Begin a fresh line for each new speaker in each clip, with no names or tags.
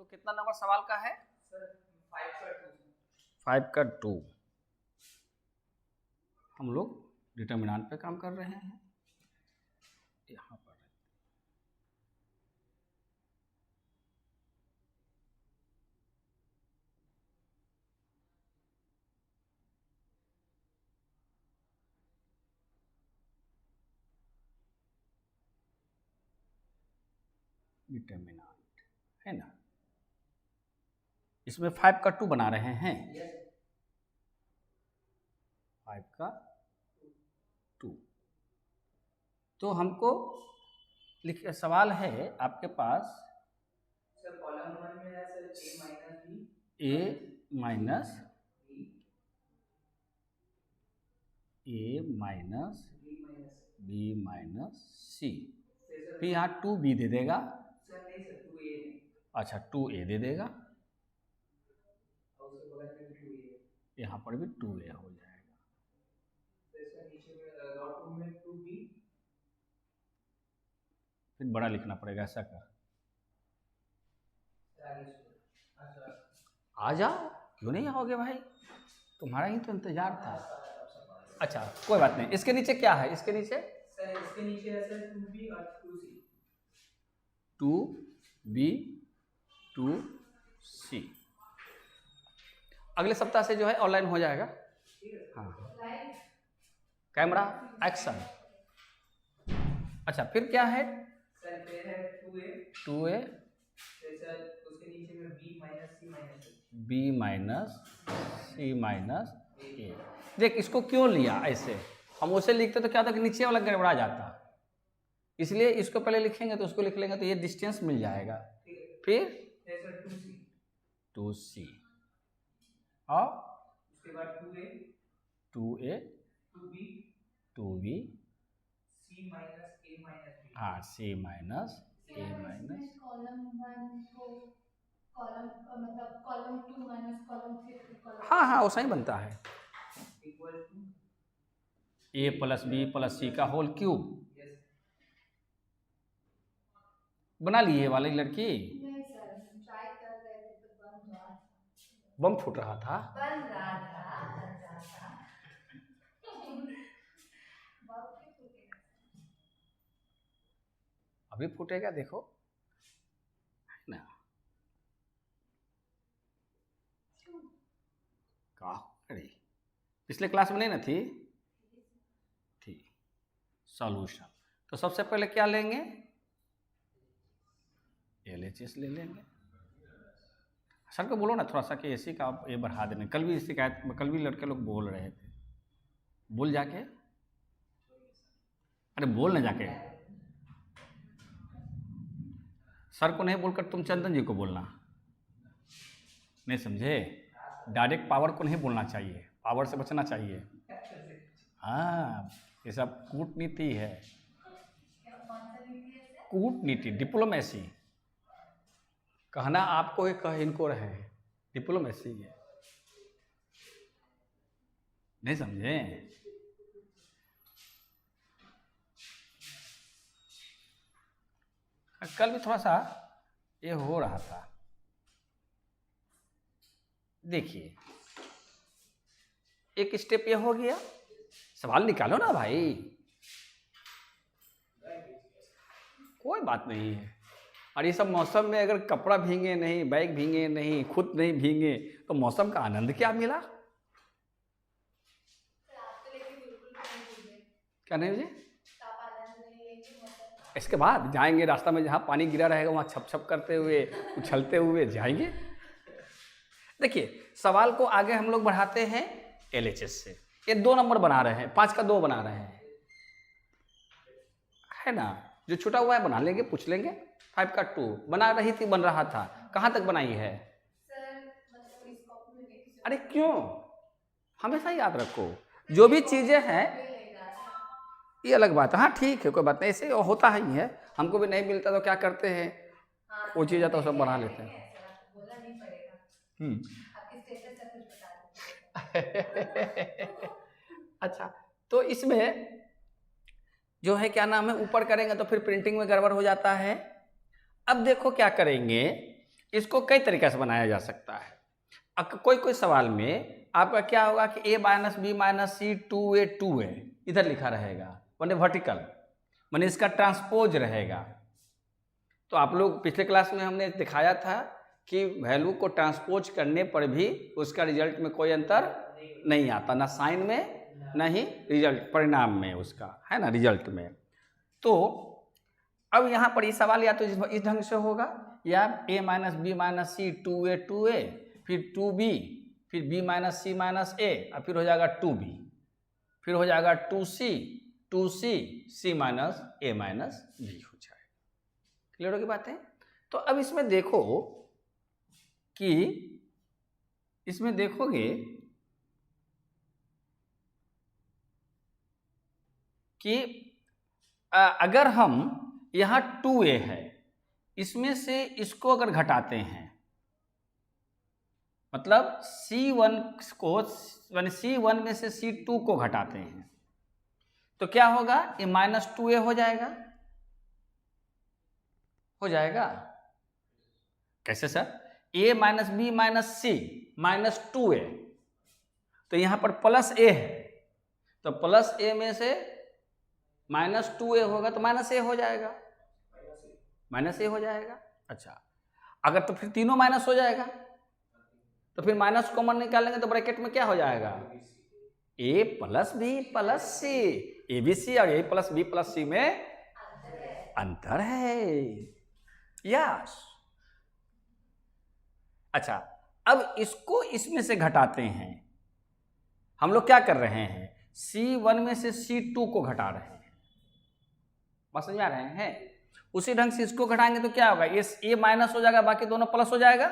कितना नंबर सवाल का है?
सर 5 का 2।
5 का 2। हम लोग डिटर्मिनेंट पे काम कर रहे हैं। यहाँ पर डिटर्मिनेंट है ना, इसमें 5 का 2 बना रहे हैं। 5 का 2 तो हमको सवाल है आपके पास
सर कॉलम 1 में है sir
a minus b minus c, फिर यहाँ 2b दे देगा।
सर नहीं सर 2a है।
अच्छा 2a दे देगा,
और उसके बगल में भी 2a है।
यहाँ पर भी 2a हो जाएगा।
तो सर नीचे में डॉट रूम में 2b,
फिर बड़ा लिखना पड़ेगा, ऐसा कर। आ जाओ, क्यों नहीं आओगे भाई, तुम्हारा ही तो इंतजार था। अच्छा कोई बात नहीं, इसके नीचे क्या है? इसके नीचे
सर इसके नीचे है सर 2b और 2c।
2b 2c अगले सप्ताह से जो है ऑनलाइन हो जाएगा। हाँ कैमरा एक्शन। अच्छा फिर क्या है?
सर फिर है 2a फिर सर उसके नीचे में b minus c minus a।
b minus c minus a। देख इसको क्यों लिया ऐसे, हम उसे लिखते तो क्या था कि नीचे वाला गड़बड़ा जाता, इसलिए इसको पहले लिखेंगे तो उसको लिख लेंगे तो ये डिस्टेंस मिल जाएगा। फिर
सर 2c
2c और
उसके बाद 2a
2a 2b
c minus a minus b।
हाँ c minus a minus
column 1 को कॉलम मतलब कॉलम 2 माइनस कॉलम 3
हाँ वैसा ही बनता है,
equal to
a plus b plus c का होल क्यूब। बना ली ये वाली लड़की?
नहीं सर ट्राई कर रहे थे तो बन रहा था।
बम फूट रहा था।
बन रहा था बहुत ही फूटेगा।
अभी फूटेगा देखो, है ना। का अरे पिछले क्लास में नहीं ना थी? थी। सॉल्यूशन तो सबसे पहले क्या लेंगे? LHS ले लेंगे। सर को बोलो ना थोड़ा सा कि AC का आप ये बढ़ा देने, कल भी शिकायत, कल भी लड़के लोग बोल रहे थे, बोल जाके, अरे बोल ना जाके, सर को नहीं बोलकर तुम चंदन जी को बोलना, नहीं समझे? डायरेक्ट पावर को नहीं बोलना चाहिए, पावर से बचना चाहिए। हाँ ये सब कूटनीति है, कूटनीति डिप्लोमेसी, कहना आपको ही कह इनको रहे, डिप्लोमेसी है, नहीं समझे? कल भी थोड़ा सा ये हो रहा था, देखिए एक स्टेप ये हो गया, सवाल निकालो ना भाई, कोई बात नहीं है। और ये सब मौसम में अगर कपड़ा भीगे नहीं, बैग भीगे नहीं, खुद नहीं भीगे तो मौसम का आनंद क्या मिला? क्या नहीं मुझे? इसके बाद जाएंगे रास्ता में जहाँ पानी गिरा रहेगा वहाँ छप छप करते हुए उछलते हुए जाएंगे। देखिए सवाल को आगे हम लोग बढ़ाते हैं LHS से। ये 2 नंबर बना रहे हैं, 5 का 2 बना रहे हैं, है ना। जो छूटा हुआ है बना लेंगे, पूछ लेंगे। 5 का 2 बना रही थी, बन रहा था, कहाँ तक बनाई है? अरे क्यों, हमेशा याद रखो जो भी चीजें हैं, ये अलग बात है। हाँ ठीक है कोई बात नहीं, ऐसे होता ही है, हमको भी नहीं मिलता तो क्या करते हैं, वो चीज आता है सब बना लेते हैं। अच्छा तो इसमें जो है क्या नाम है, ऊपर करेंगे तो फिर प्रिंटिंग में गड़बड़ हो जाता है। अब देखो क्या करेंगे, इसको कई तरीके से बनाया जा सकता है। कोई कोई सवाल में आपका क्या होगा कि a minus b minus c 2a इधर लिखा रहेगा, मैंने वर्टिकल, मैंने इसका ट्रांसपोज रहेगा। तो आप लोग पिछले क्लास में हमने दिखाया था कि वैल्यू को ट्रांसपोज करने पर भी उसका रिजल्ट में कोई अंतर नहीं आता, ना साइन में ना ही रिजल्ट परिणाम में उसका, है ना, रिजल्ट में। तो अब यहाँ पर ये सवाल या तो इस ढंग से होगा, या a minus b minus c 2a फिर 2b फिर b minus c minus a और फिर हो जाएगा 2b, फिर हो जाएगा 2c c minus a minus b हो जाएगा। क्लियर होगी बातें? तो अब इसमें देखो कि इसमें देखोगे कि अगर हम यहाँ 2a है, इसमें से इसको अगर घटाते हैं, मतलब C1 को यानी C1 में से C2 को घटाते हैं, तो क्या होगा, ये माइनस 2a हो जाएगा। हो जाएगा कैसे sir? a minus b minus c minus 2a, तो यहाँ पर प्लस a है, तो प्लस a में से माइनस 2a होगा तो माइनस a हो जाएगा, माइनस a हो जाएगा। अच्छा, अगर तो फिर तीनों माइनस हो जाएगा, तो फिर माइनस कॉमन निकालेंगे तो ब्रैकेट में क्या हो जाएगा, a plus b plus c, a b c और a plus b plus c में अंतर है। यस। अच्छा, अब इसको इसमें से घटाते हैं। हम लोग क्या कर रहे हैं, C1 में से C2 को घटा रहे हैं। बात समझ आ रहे हैं? उसी ढंग से इसको घटाएंगे तो क्या होगा, ये a माइनस हो जाएगा, बाकी दोनों प्लस हो जाएगा।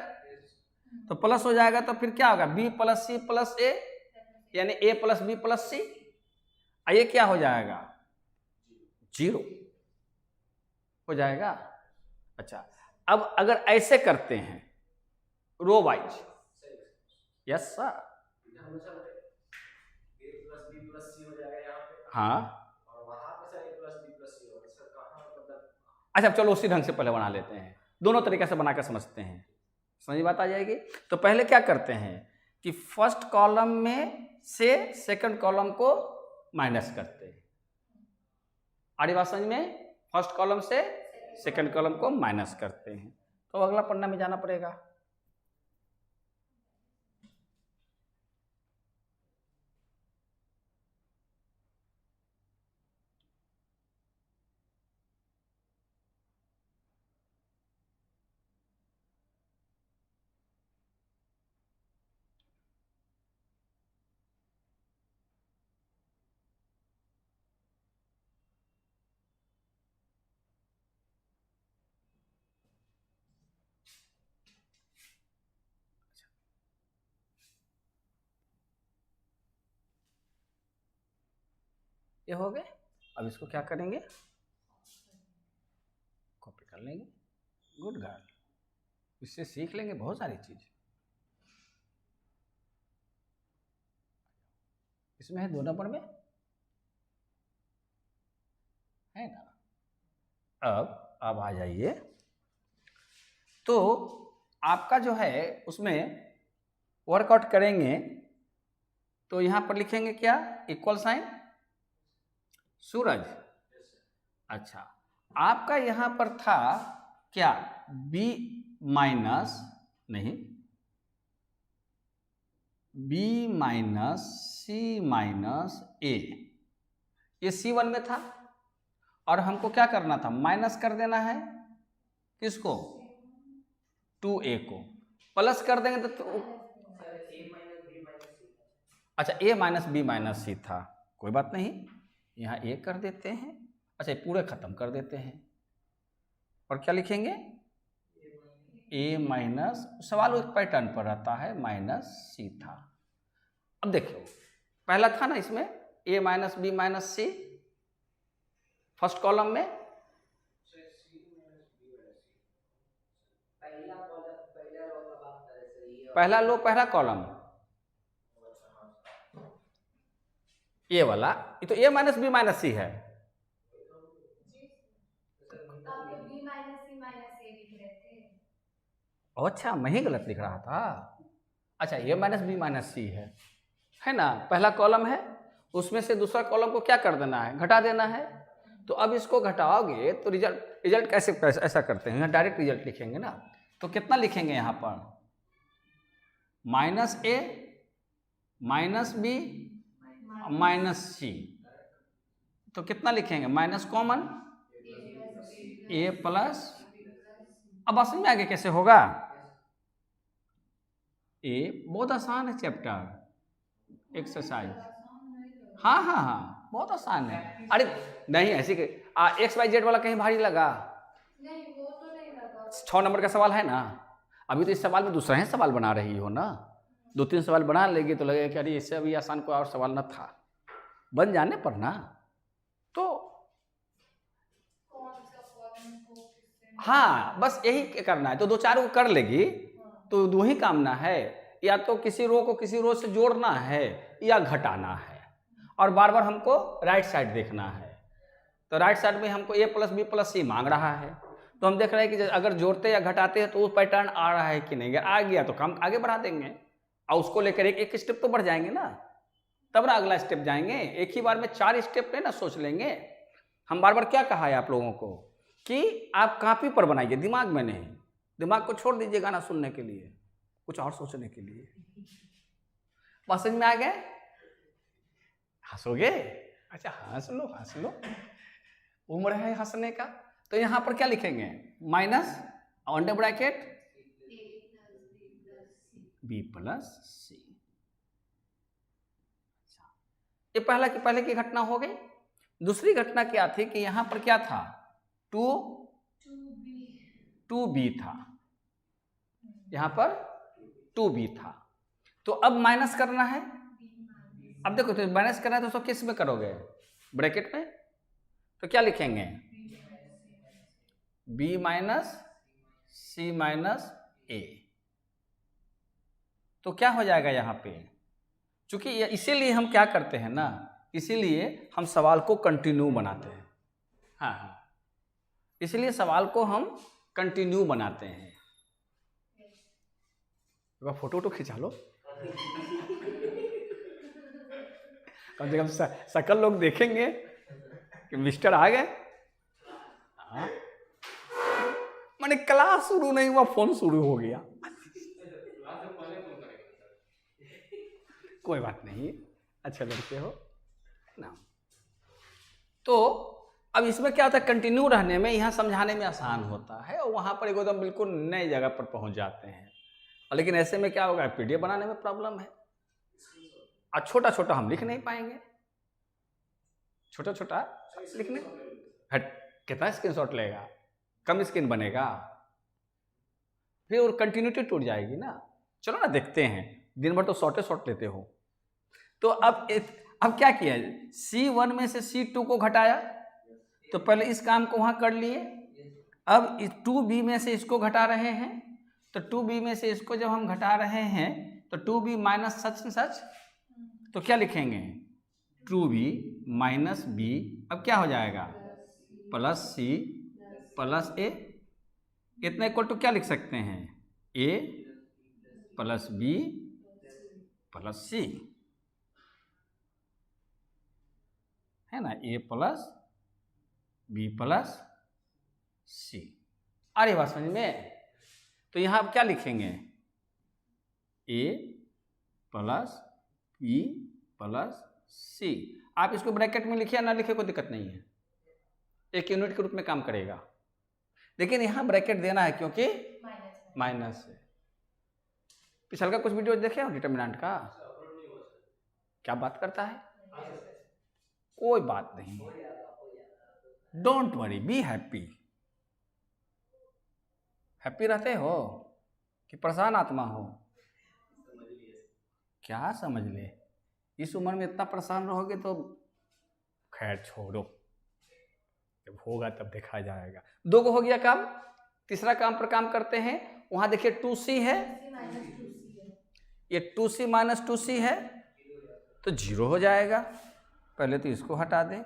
तो प्लस हो जाएगा तो फिर क्या होगा, b plus c plus a, यानी a plus b plus c. ये क्या हो जाएगा, 0 हो जाएगा। अच्छा, अब अगर ऐसे करते हैं रो वाइज, यस सर, हाँ, अच्छा चलो उसी ढंग से पहले बना लेते हैं, दोनों तरीके से बनाकर समझते हैं, समझ बात आ जाएगी। तो पहले क्या करते हैं कि फर्स्ट कॉलम में से सेकंड कॉलम को माइनस करते हैं। आ रही बात समझ में? फर्स्ट कॉलम से सेकंड कॉलम को माइनस करते हैं। तो अगला पन्ना में जाना पड़ेगा। ये हो गए। अब इसको क्या करेंगे, कॉपी कर लेंगे। गुड गर्ल, इससे सीख लेंगे बहुत सारी चीज। इसमें है 2 नंबर में, है ना। अब आ जाइए, तो आपका जो है उसमें वर्कआउट करेंगे तो यहां पर लिखेंगे क्या, इक्वल साइन सूरज। अच्छा, आपका यहां पर था क्या, b माइनस नहीं, b minus c minus a, ये C1 में था और हमको क्या करना था, माइनस कर देना है किसको, 2a को, प्लस कर देंगे तो अच्छा a माइनस बी माइनस सी था, कोई बात नहीं, यहाँ a कर देते हैं। अच्छा, पूरे खत्म कर देते हैं और क्या लिखेंगे, a माइनस, सवाल एक पैटर्न पर रहता है, माइनस सी था। अब देखो पहला था ना इसमें a minus b minus c, first column में पहला लो पहला कॉलम, ये वाला, ये तो a माइनस बी माइनस सी है। ओ अच्छा, मैं ही गलत लिख रहा था। अच्छा, ए माइनस बी माइनस सी है ना, पहला कॉलम है, उसमें से दूसरा कॉलम को क्या कर देना है, घटा देना है। तो अब इसको घटाओगे तो रिजल्ट कैसे ऐसा करते हैं, यहाँ डायरेक्ट रिजल्ट लिखेंगे ना। तो कितना लिखेंगे यहाँ पर, माइनस ए माइनस बी माइनस सी, तो कितना लिखेंगे, माइनस कॉमन ए प्लस, अब समझ में आगे कैसे होगा। ए बहुत आसान है चैप्टर, एक्सरसाइज, हाँ हाँ हाँ बहुत आसान है। अरे नहीं ऐसे एक्स वाई जेड वाला कहीं भारी लगा,
नहीं वो तो नहीं लगा।
6 नंबर का सवाल है ना, अभी तो इस सवाल में दूसरा ही सवाल बना रही हो ना, 2-3 सवाल बना लेगी तो लगेगा कि अरे इससे अभी आसान कोई और सवाल न था, बन जाने पर ना। तो
कौन सा कॉलम को किससे,
हाँ बस यही करना है, तो 2-4 को कर लेगी तो 2 ही काम ना है, या तो किसी रो को किसी रो से जोड़ना है या घटाना है, और बार बार हमको राइट साइड देखना है। तो राइट साइड में हमको ए प्लस बी प्लस सी मांग रहा है, तो हम देख रहे हैं कि अगर जोड़ते या घटाते हैं तो वो पैटर्न आ रहा है कि नहीं, अगर आ गया तो काम आगे बढ़ा देंगे, और उसको लेकर एक स्टेप तो बढ़ जाएंगे ना, तब ना अगला स्टेप जाएंगे। एक ही बार में 4 स्टेप नहीं ना सोच लेंगे। हम बार बार क्या कहा है आप लोगों को कि आप कॉपी पर बनाइए, दिमाग में नहीं, दिमाग को छोड़ दीजिए गाना सुनने के लिए, कुछ और सोचने के लिए। बात समझ में आ गए, हंसोगे, अच्छा हंस लो, उम्र है हंसने का। तो यहां पर क्या लिखेंगे, minus under bracket b plus c. ये पहले की घटना हो गई। दूसरी घटना क्या थी कि यहां पर क्या था, 2b था, यहां पर 2b था। तो अब माइनस करना है, अब देखो तो माइनस करना है तो उसको किस में करोगे, ब्रैकेट में, तो क्या लिखेंगे, b माइनस सी माइनस ए। तो क्या हो जाएगा यहाँ पे, चूंकि इसीलिए हम क्या करते हैं ना, इसीलिए हम सवाल को कंटिन्यू बनाते हैं। हाँ, इसलिए सवाल को हम कंटिन्यू बनाते हैं। फोटो खिंचा लो, कम से कम सकल लोग देखेंगे कि मिस्टर आ गए। हाँ, मैंने क्लास शुरू नहीं हुआ, फोन शुरू हो गया। कोई बात नहीं, अच्छे लड़के हो ना। तो अब इसमें क्या होता है, कंटिन्यू रहने में, यहाँ समझाने में आसान होता है, और वहाँ पर एकदम बिल्कुल नई जगह पर पहुँच जाते हैं। लेकिन ऐसे में क्या होगा, पीडीएफ बनाने में प्रॉब्लम है, और छोटा छोटा हम लिख नहीं पाएंगे, छोटा लिखने, कितना स्क्रीनशॉट लेगा, कम स्क्रीन बनेगा, फिर और कंटिन्यूटी टूट जाएगी ना। चलो ना देखते हैं, दिन भर तो शॉर्ट लेते हो। तो अब क्या किया, C1 में से C2 को घटाया, तो पहले इस काम को वहां कर लिए। अब 2b में से इसको घटा रहे हैं, तो 2b में से इसको जब हम घटा रहे हैं तो 2b माइनस सच, तो क्या लिखेंगे, 2b माइनस b, अब क्या हो जाएगा, प्लस c प्लस a, इतना इक्वल टू क्या लिख सकते हैं, a plus b plus c, है ना, a plus b plus c। अरे बात समझ में। तो यहाँ आप क्या लिखेंगे, a plus b plus c। आप इसको ब्रैकेट में लिखिए ना लिखे कोई दिक्कत नहीं है, एक यूनिट के रूप में काम करेगा, लेकिन यहाँ ब्रैकेट देना है क्योंकि माइनस है। पिछल का कुछ वीडियो देखे हो डिटर्मिनेंट का, क्या बात करता है, कोई बात नहीं, don't worry, be happy. Happy रहते हो कि परेशान आत्मा हो, क्या समझ ले, इस उम्र में इतना परेशान रहोगे तो खैर छोड़ो, जब होगा तब देखा जाएगा। 2 को हो गया काम, तीसरा काम पर काम करते हैं। वहां देखिए 2c है, ये 2c माइनस 2c है, तो 0 हो जाएगा। पहले तो इसको हटा दें,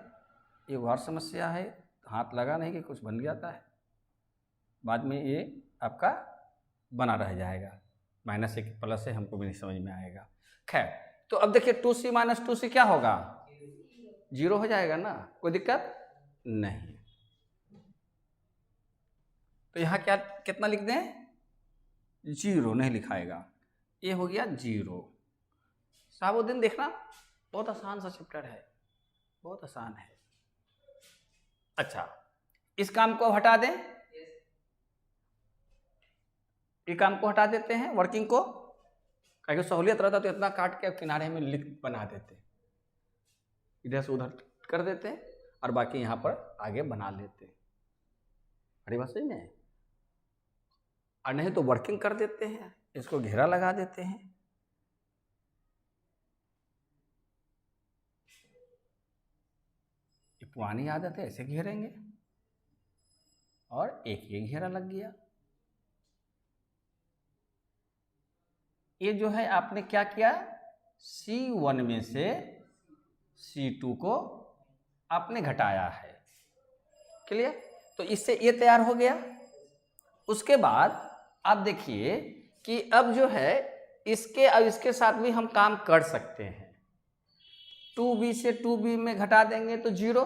ये और समस्या है, हाथ लगा नहीं कि कुछ बन जाता है, बाद में ये आपका बना रह जाएगा, -1 प्लस है, हमको भी नहीं समझ में आएगा। खैर, तो अब देखिए 2c माइनस 2c क्या होगा, 0 हो जाएगा ना, कोई दिक्कत नहीं। तो यहाँ क्या कितना लिख दें, 0 नहीं लिखाएगा, ये हो गया 0। साहबुद्दीन देखना बहुत आसान सा चैप्टर है, बहुत आसान है। अच्छा, इस काम को हटा दें, ये काम को हटा देते हैं, वर्किंग को, कहीं सहूलियत रहता तो इतना काट के किनारे में लिख बना देते, इधर से उधर कर देते और बाकी यहाँ पर आगे बना लेते। अरे बात सही में, और नहीं तो वर्किंग कर देते हैं, इसको घेरा लगा देते हैं। ये पुरानी आदत है, ऐसे घेरेंगे और एक ये घेरा लग गया। ये जो है आपने क्या किया, C1 में से C2 को आपने घटाया है, क्लियर। तो इससे ये तैयार हो गया। उसके बाद आप देखिए कि अब जो है इसके और इसके साथ भी हम काम कर सकते हैं। 2b से 2b में घटा देंगे तो 0,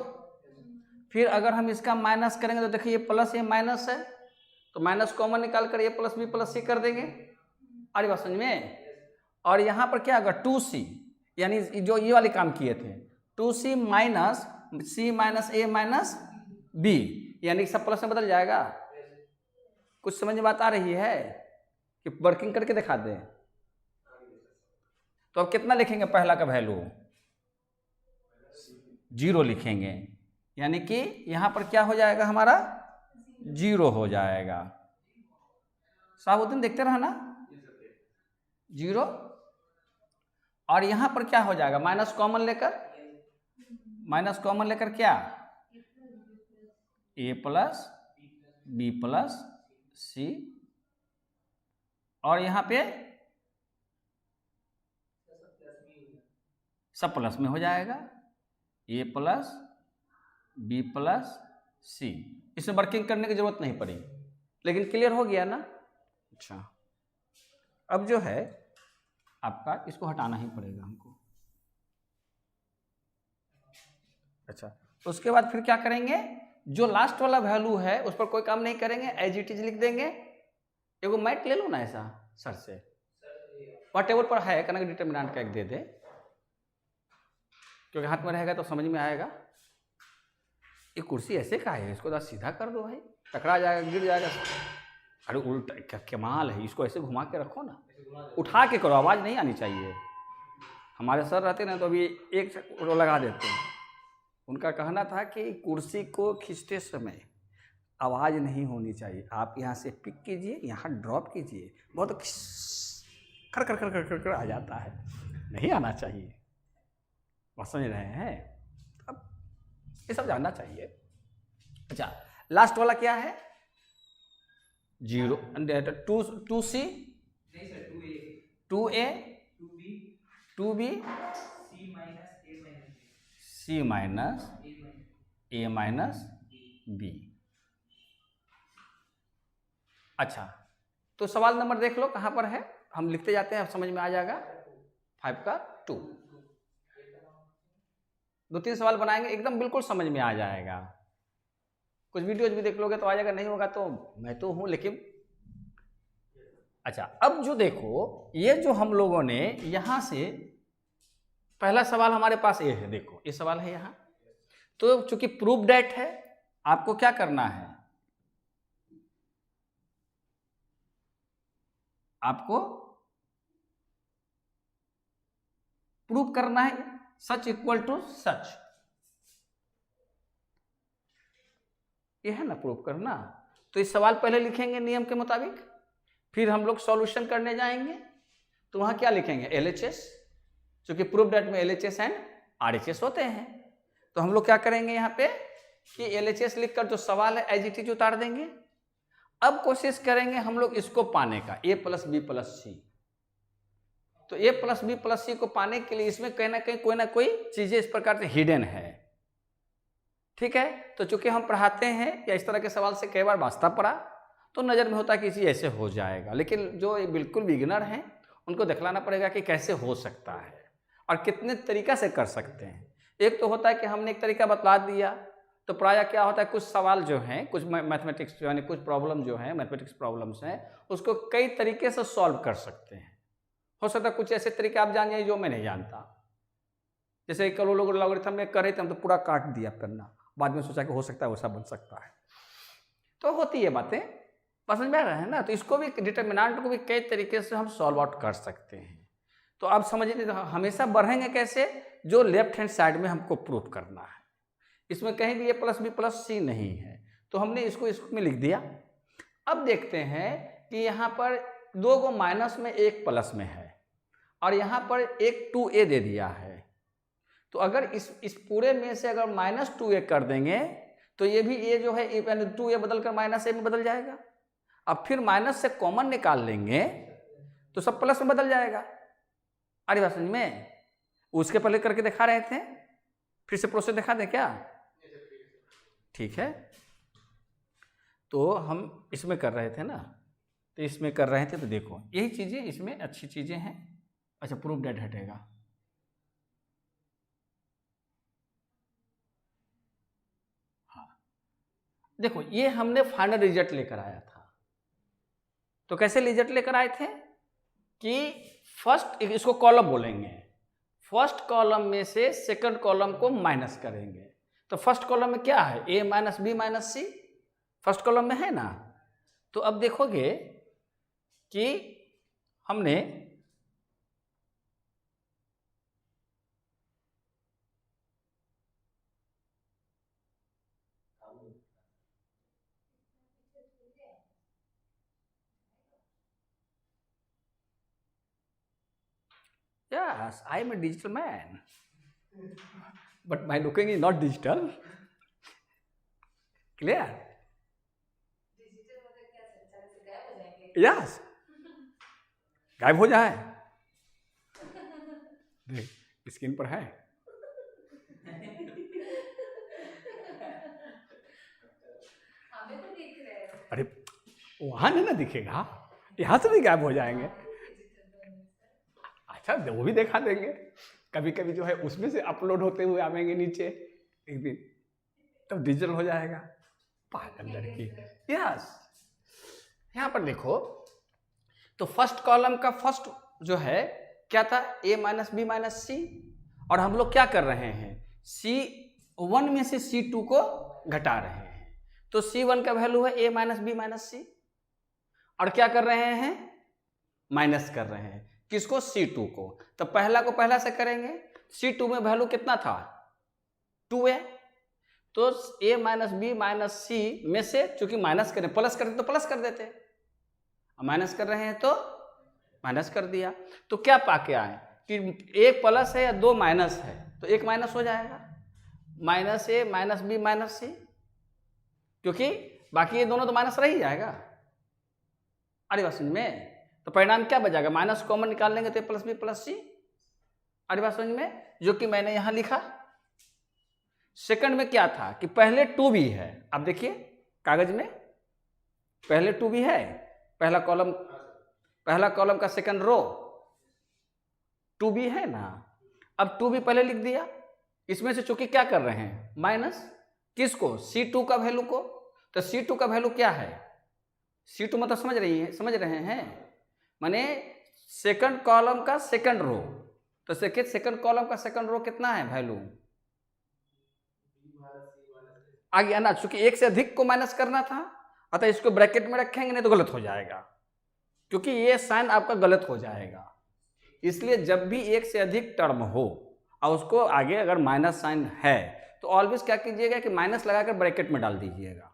फिर अगर हम इसका माइनस करेंगे तो देखिए ये प्लस ये माइनस है, तो माइनस कॉमन निकाल कर ये प्लस बी प्लस सी कर देंगे। अरे बात समझ में। और यहाँ पर क्या होगा, 2c, यानी जो ये वाले काम किए थे, 2c minus c minus a minus b, यानी सब प्लस में बदल जाएगा। कुछ समझ में बात आ रही है कि वर्किंग करके दिखा दें। तो अब कितना लिखेंगे, पहला का वैल्यू 0 लिखेंगे, यानी कि यहाँ पर क्या हो जाएगा हमारा, 0 हो जाएगा। साबुद्दीन देखते रहो ना, 0। और यहाँ पर क्या हो जाएगा, माइनस कॉमन लेकर, माइनस कॉमन लेकर क्या, a plus b plus c, और यहाँ पे सब प्लस में हो जाएगा, a plus b plus c। इसमें वर्किंग करने की जरूरत नहीं पड़ी, लेकिन क्लियर हो गया ना। अच्छा, अब जो है आपका इसको हटाना ही पड़ेगा हमको। अच्छा, उसके बाद फिर क्या करेंगे, जो लास्ट वाला वैल्यू है उस पर कोई काम नहीं करेंगे, एज इट इज लिख देंगे। एगो मैट ले लो ना ऐसा सर से, वहाँ टेबल पर है, कनक डिटर्मिनेंट का एक दे दे, क्योंकि हाथ में रहेगा तो समझ में आएगा। ये कुर्सी ऐसे का है, इसको सीधा कर दो भाई, टकरा जाएगा, गिर जाएगा। अरे उल्टा क्या कमाल है, इसको ऐसे घुमा के रखो ना, उठा के करो, आवाज़ नहीं आनी चाहिए। हमारे सर रहते ना तो अभी एक लगा देते हैं। उनका कहना था कि कुर्सी को खींचते समय आवाज़ नहीं होनी चाहिए, आप यहाँ से पिक कीजिए, यहाँ ड्रॉप कीजिए, बहुत कर कर कर कर कर कर आ जाता है, नहीं आना चाहिए। बात समझ रहे हैं, अब ये सब जानना चाहिए। अच्छा, लास्ट वाला क्या है, 0, 2c,
नहीं sir, 2a
2a
2b
2b
c minus
a minus b। अच्छा, तो सवाल नंबर देख लो कहाँ पर है, हम लिखते जाते हैं, समझ में आ जाएगा। 5 का 2, 2-3 सवाल बनाएंगे, एकदम बिल्कुल समझ में आ जाएगा। कुछ वीडियोज भी देख लोगे तो आ जाएगा, नहीं होगा तो मैं तो हूँ, लेकिन अच्छा, अब जो देखो, ये जो हम लोगों ने यहाँ से पहला सवाल हमारे पास ये है, देखो ये सवाल है यहाँ। तो चूंकि प्रूफ डेट है, आपको क्या करना है, आपको प्रूफ करना है सच इक्वल टू सच, ये है ना प्रूफ करना। तो इस सवाल पहले लिखेंगे नियम के मुताबिक, फिर हम लोग सॉल्यूशन करने जाएंगे, तो वहां क्या लिखेंगे, LHS, क्योंकि प्रूफ डेट में LHS एंड RHS होते हैं। तो हम लोग क्या करेंगे यहाँ पे कि LHS लिखकर जो सवाल है एज इट इज उतार देंगे। अब कोशिश करेंगे हम लोग इसको पाने का, a प्लस बी प्लस सी। तो a प्लस बी प्लस सी को पाने के लिए इसमें कहीं ना कहीं कोई ना कोई चीजें इस प्रकार से हिडन है, ठीक है। तो चूंकि हम पढ़ाते हैं या इस तरह के सवाल से कई बार वास्ता पड़ा, तो नज़र में होता है कि इसी ऐसे हो जाएगा, लेकिन जो बिल्कुल बिगिनर हैं उनको दिखलाना पड़ेगा कि कैसे हो सकता है और कितने तरीक़ा से कर सकते हैं। एक तो होता है कि हमने एक तरीका बतला दिया, तो प्रायः क्या होता है, कुछ सवाल जो हैं, कुछ मैथमेटिक्स यानी कुछ प्रॉब्लम जो हैं, मैथमेटिक्स प्रॉब्लम्स हैं, उसको कई तरीके से सॉल्व कर सकते हैं। हो सकता है कुछ ऐसे तरीके आप जान जाइए जो मैं नहीं जानता। जैसे कल लोग लॉगरिथम में कर रहे थे, हम तो पूरा काट दिया करना, बाद में सोचा कि हो सकता है वैसा बन सकता है। तो होती है बातें, समझ में आ रहा है ना। तो इसको भी, डिटर्मिनेंट को भी कई तरीके से हम सॉल्व आउट कर सकते हैं। तो आप समझिए, तो हमेशा बढ़ेंगे कैसे, जो लेफ्ट हैंड साइड में हमको प्रूफ करना है। इसमें कहीं भी a प्लस बी प्लस सी नहीं है, तो हमने इसको इसमें लिख दिया। अब देखते हैं कि यहाँ पर 2 को माइनस में 1 प्लस में है और यहाँ पर एक 2a दे दिया है। तो अगर इस पूरे में से अगर -2a कर देंगे तो ये भी a जो है, यानी 2a बदल कर -a में बदल जाएगा। अब फिर माइनस से कॉमन निकाल लेंगे तो सब प्लस में बदल जाएगा। अरे बात समझ में, उसके पहले करके दिखा रहे थे, फिर से प्रोसेस दिखा दें क्या? ठीक है, तो हम इसमें कर रहे थे ना, तो इसमें कर रहे थे, तो देखो यही चीज़ें इसमें अच्छी चीज़ें हैं। अच्छा, प्रूफ डेट हटेगा, हाँ देखो ये हमने फाइनल रिजल्ट लेकर आया था। तो कैसे रिजल्ट लेकर आए थे कि फर्स्ट, इसको कॉलम बोलेंगे, फर्स्ट कॉलम में से सेकंड कॉलम को माइनस करेंगे। तो फर्स्ट कॉलम में क्या है, a minus b minus c, first column में है ना। तो अब देखोगे कि हमने yes, I am a digital man, but my looking is not digital. Clear? Yes. गायब हो जाए, देख स्क्रीन पर है।
हमें तो दिख रहे हैं।
अरे वहां नहीं ना दिखेगा, यहाँ से भी गायब हो जाएंगे। अच्छा, वो भी दिखा देंगे, कभी कभी जो है उसमें से अपलोड होते हुए आवेंगे नीचे एक दिन, तब डिजिटल हो जाएगा। पागल लड़की। यस, यहाँ पर देखो, तो फर्स्ट कॉलम का फर्स्ट जो है क्या था, a माइनस बी माइनस सी, और हम लोग क्या कर रहे हैं, C1 में से C2 को घटा रहे हैं। तो C1 का वैल्यू है a माइनस बी माइनस सी, और क्या कर रहे हैं, माइनस कर रहे हैं किसको, C2 को। तो पहला को पहला से करेंगे, C2 में वैल्यू कितना था, 2a, तो a माइनस बी माइनस सी में से चूंकि माइनस करें, प्लस करते तो प्लस कर देते, माइनस कर रहे हैं तो माइनस कर दिया। तो क्या पाके आए कि एक प्लस है या 2 माइनस है, तो एक माइनस हो जाएगा, minus a minus b minus c, क्योंकि बाकी ये दोनों तो माइनस रह ही जाएगा। अरे बात समझ में, तो परिणाम क्या बचेगा, माइनस कॉमन निकाल लेंगे तो प्लस बी प्लस सी। अरे बात समझ में, जो कि मैंने यहां लिखा। सेकंड में क्या था कि पहले 2b है, अब देखिए कागज में पहले 2b है, पहला कॉलम का सेकंड रो 2b है ना। अब 2b पहले लिख दिया, इसमें से चूंकि क्या कर रहे हैं, माइनस किसको, C2 का वैल्यू को। तो C2 का वैल्यू क्या है, C2 मतलब समझ रहे हैं, माने सेकंड कॉलम का सेकंड रो। तो सेकंड कॉलम का सेकंड रो कितना है वैल्यू, आ गया ना, चूंकि एक से अधिक को माइनस करना था, अतः इसको ब्रैकेट में रखेंगे, नहीं तो गलत हो जाएगा, क्योंकि ये साइन आपका गलत हो जाएगा। इसलिए जब भी एक से अधिक टर्म हो और उसको आगे अगर माइनस साइन है, तो ऑलवेज क्या कीजिएगा कि माइनस लगाकर ब्रैकेट में डाल दीजिएगा।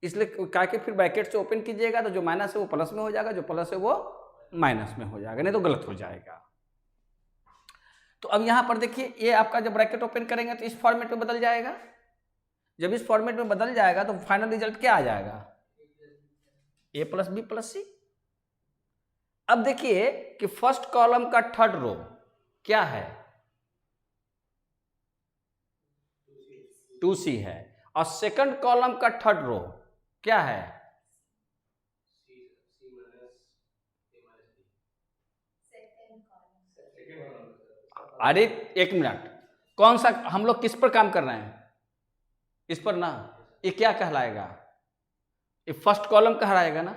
इसलिए क्या कि फिर ब्रैकेट से ओपन कीजिएगा, तो जो माइनस है वो प्लस में हो जाएगा, जो प्लस है वो माइनस में हो जाएगा, नहीं तो गलत हो जाएगा। तो अब यहाँ पर देखिए, ये आपका जब ब्रैकेट ओपन करेंगे तो इस फॉर्मेट में बदल जाएगा। जब इस फॉर्मेट में बदल जाएगा तो फाइनल रिजल्ट क्या आ जाएगा, a प्लस बी प्लस सी। अब देखिए कि फर्स्ट कॉलम का थर्ड रो क्या है, 2c है, और सेकंड कॉलम का थर्ड रो क्या है, अरे एक मिनट, कौन सा हम लोग किस पर काम कर रहे हैं? इस पर ना। ये क्या कहलाएगा? ये फर्स्ट कॉलम कहलाएगा ना।